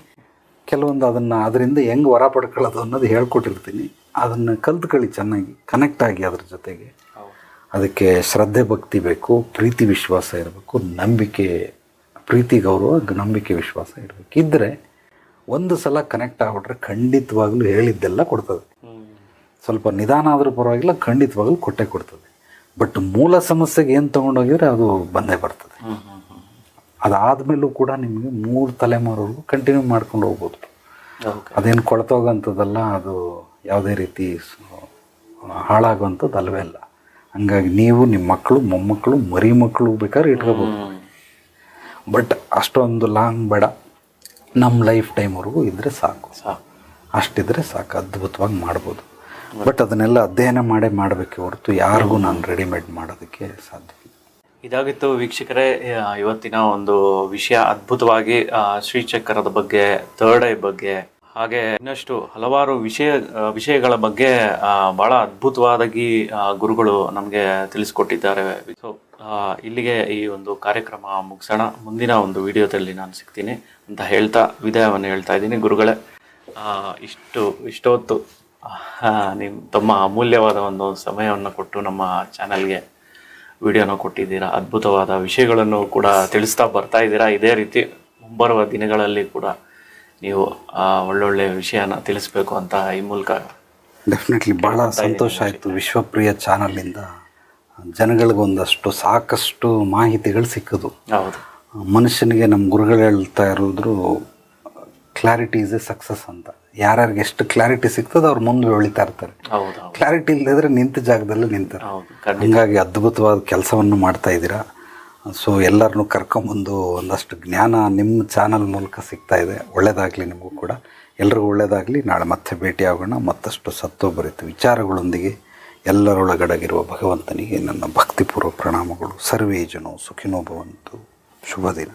ಕೆಲವೊಂದು ಅದರಿಂದ ಹೆಂಗೆ ಹೊರ ಪಡ್ಕೊಳ್ಳೋದು ಅನ್ನೋದು ಹೇಳ್ಕೊಟ್ಟಿರ್ತೀನಿ. ಅದನ್ನು ಕಲ್ತ್ಕೊಳ್ಳಿ, ಚೆನ್ನಾಗಿ ಕನೆಕ್ಟ್ ಆಗಿ ಅದ್ರ ಜೊತೆಗೆ. ಅದಕ್ಕೆ ಶ್ರದ್ಧೆ ಭಕ್ತಿ ಬೇಕು, ಪ್ರೀತಿ ವಿಶ್ವಾಸ ಇರಬೇಕು, ನಂಬಿಕೆ, ಪ್ರೀತಿ ಗೌರವ, ನಂಬಿಕೆ ವಿಶ್ವಾಸ ಇರಬೇಕು. ಇದ್ದರೆ ಒಂದು ಸಲ ಕನೆಕ್ಟ್ ಆಗಿಬಿಟ್ರೆ ಖಂಡಿತವಾಗ್ಲೂ ಹೇಳಿದ್ದೆಲ್ಲ ಕೊಡ್ತದೆ. ಸ್ವಲ್ಪ ನಿಧಾನ ಆದರೂ ಪರವಾಗಿಲ್ಲ, ಖಂಡಿತವಾಗ್ಲೂ ಕೊಡ್ತದೆ. ಬಟ್ ಮೂಲ ಸಮಸ್ಯೆಗೆ ಏನು ತೊಗೊಂಡೋಗಿದ್ರೆ ಅದು ಬಂದೇ ಬರ್ತದೆ. ಅದಾದಮೇಲೂ ಕೂಡ ನಿಮಗೆ 3 ತಲೆಮಾರುಗಳು ಕಂಟಿನ್ಯೂ ಮಾಡ್ಕೊಂಡು ಹೋಗ್ಬೋದು. ಅದೇನು ಕೊಳ್ತೋಗೋಂಥದ್ದಲ್ಲ, ಅದು ಯಾವುದೇ ರೀತಿ ಹಾಳಾಗುವಂಥದ್ದು ಅಲ್ಲವೇ ಅಲ್ಲ. ಹಂಗಾಗಿ ನೀವು ನಿಮ್ಮ ಮಕ್ಕಳು, ಮೊಮ್ಮಕ್ಕಳು, ಮರಿ ಮಕ್ಕಳು ಬೇಕಾದ್ರೆ ಇಟ್ಕೋಬೋದು. ಬಟ್ ಅಷ್ಟೊಂದು ಲಾಂಗ್ ಬೇಡ, ನಮ್ಮ ಲೈಫ್ ಟೈಮ್ವರೆಗೂ ಇದ್ದರೆ ಸಾಕು. ಅಷ್ಟಿದ್ರೆ ಸಾಕು, ಅದ್ಭುತವಾಗಿ ಮಾಡ್ಬೋದು. ಬಟ್ ಅದನ್ನೆಲ್ಲ ಅಧ್ಯಯನ ಮಾಡಬೇಕೆ ಹೊರತು ಯಾರಿಗೂ ನಾನು ರೆಡಿಮೇಡ್ ಮಾಡೋದಕ್ಕೆ ಸಾಧ್ಯ. ಇದಾಗಿತ್ತು ವೀಕ್ಷಕರೇ ಇವತ್ತಿನ ಒಂದು ವಿಷಯ. ಅದ್ಭುತವಾಗಿ ಶ್ರೀಚಕ್ರದ ಬಗ್ಗೆ, ಥರ್ಡ್ ಐ ಬಗ್ಗೆ, ಹಾಗೆ ಇನ್ನಷ್ಟು ಹಲವಾರು ವಿಷಯಗಳ ಬಗ್ಗೆ ಬಹಳ ಅದ್ಭುತವಾಗಿ ಗುರುಗಳು ನಮಗೆ ತಿಳಿಸ್ಕೊಟ್ಟಿದ್ದಾರೆ. ಸೊ ಇಲ್ಲಿಗೆ ಈ ಒಂದು ಕಾರ್ಯಕ್ರಮ ಮುಗಿಸೋಣ. ಮುಂದಿನ ಒಂದು ವಿಡಿಯೋದಲ್ಲಿ ನಾನು ಸಿಗ್ತೀನಿ ಅಂತ ಹೇಳ್ತಾ ವಿದಾಯವನ್ನು ಹೇಳ್ತಾ ಇದ್ದೀನಿ. ಗುರುಗಳೇ, ಇಷ್ಟೊತ್ತು ತಮ್ಮ ಅಮೂಲ್ಯವಾದ ಒಂದು ಸಮಯವನ್ನು ಕೊಟ್ಟು ನಮ್ಮ ಚಾನಲ್ಗೆ ವಿಡಿಯೋನ ಕೊಟ್ಟಿದ್ದೀರಾ. ಅದ್ಭುತವಾದ ವಿಷಯಗಳನ್ನು ಕೂಡ ತಿಳಿಸ್ತಾ ಬರ್ತಾ ಇದ್ದೀರಾ. ಇದೇ ರೀತಿ ಮುಂಬರುವ ದಿನಗಳಲ್ಲಿ ಕೂಡ ನೀವು ಒಳ್ಳೊಳ್ಳೆ ವಿಷಯನ ತಿಳಿಸ್ಬೇಕು ಅಂತ ಈ ಮೂಲಕ ಡೆಫಿನೆಟ್ಲಿ ಭಾಳ ಸಂತೋಷ ಆಯಿತು. ವಿಶ್ವಪ್ರಿಯ ಚಾನಲಿಂದ ಜನಗಳಿಗೊಂದಷ್ಟು ಸಾಕಷ್ಟು ಮಾಹಿತಿಗಳು ಸಿಕ್ಕೋದು. ಹೌದು, ಮನುಷ್ಯನಿಗೆ ನಮ್ಮ ಗುರುಗಳು ಹೇಳ್ತಾ ಇರೋದ್ರು ಕ್ಲಾರಿಟಿ ಈಸ್ ಎ ಸಕ್ಸಸ್ ಅಂತ. ಯಾರ್ಯಾರಿಗೆ ಎಷ್ಟು ಕ್ಲಾರಿಟಿ ಸಿಗ್ತದೆ ಅವ್ರು ಮುಂದೆ ಬೆಳಿತಾ ಇರ್ತಾರೆ. ಕ್ಲಾರಿಟಿ ಇಲ್ಲದಿದ್ರೆ ನಿಂತ ಜಾಗದಲ್ಲಿ ನಿಂತಾರೆ. ಹೀಗಾಗಿ ಅದ್ಭುತವಾದ ಕೆಲಸವನ್ನು ಮಾಡ್ತಾ ಇದ್ದೀರಾ. ಸೊ ಎಲ್ಲರನ್ನೂ ಕರ್ಕೊಂಬಂದು ಒಂದಷ್ಟು ಜ್ಞಾನ ನಿಮ್ಮ ಚಾನಲ್ ಮೂಲಕ ಸಿಗ್ತಾ ಇದೆ. ಒಳ್ಳೆಯದಾಗಲಿ ನಿಮಗೂ ಕೂಡ, ಎಲ್ರಿಗೂ ಒಳ್ಳೆಯದಾಗಲಿ. ನಾಳೆ ಮತ್ತೆ ಭೇಟಿಯಾಗೋಣ ಮತ್ತಷ್ಟು ಸತ್ವಭರಿತ ವಿಚಾರಗಳೊಂದಿಗೆ. ಎಲ್ಲರೊಳಗಡಗಿರುವ ಭಗವಂತನಿಗೆ ನನ್ನ ಭಕ್ತಿಪೂರ್ವ ಪ್ರಣಾಮಗಳು. ಸರ್ವೇ ಜನೋ ಸುಖಿನೋ ಭವಂತು. ಶುಭ ದಿನ.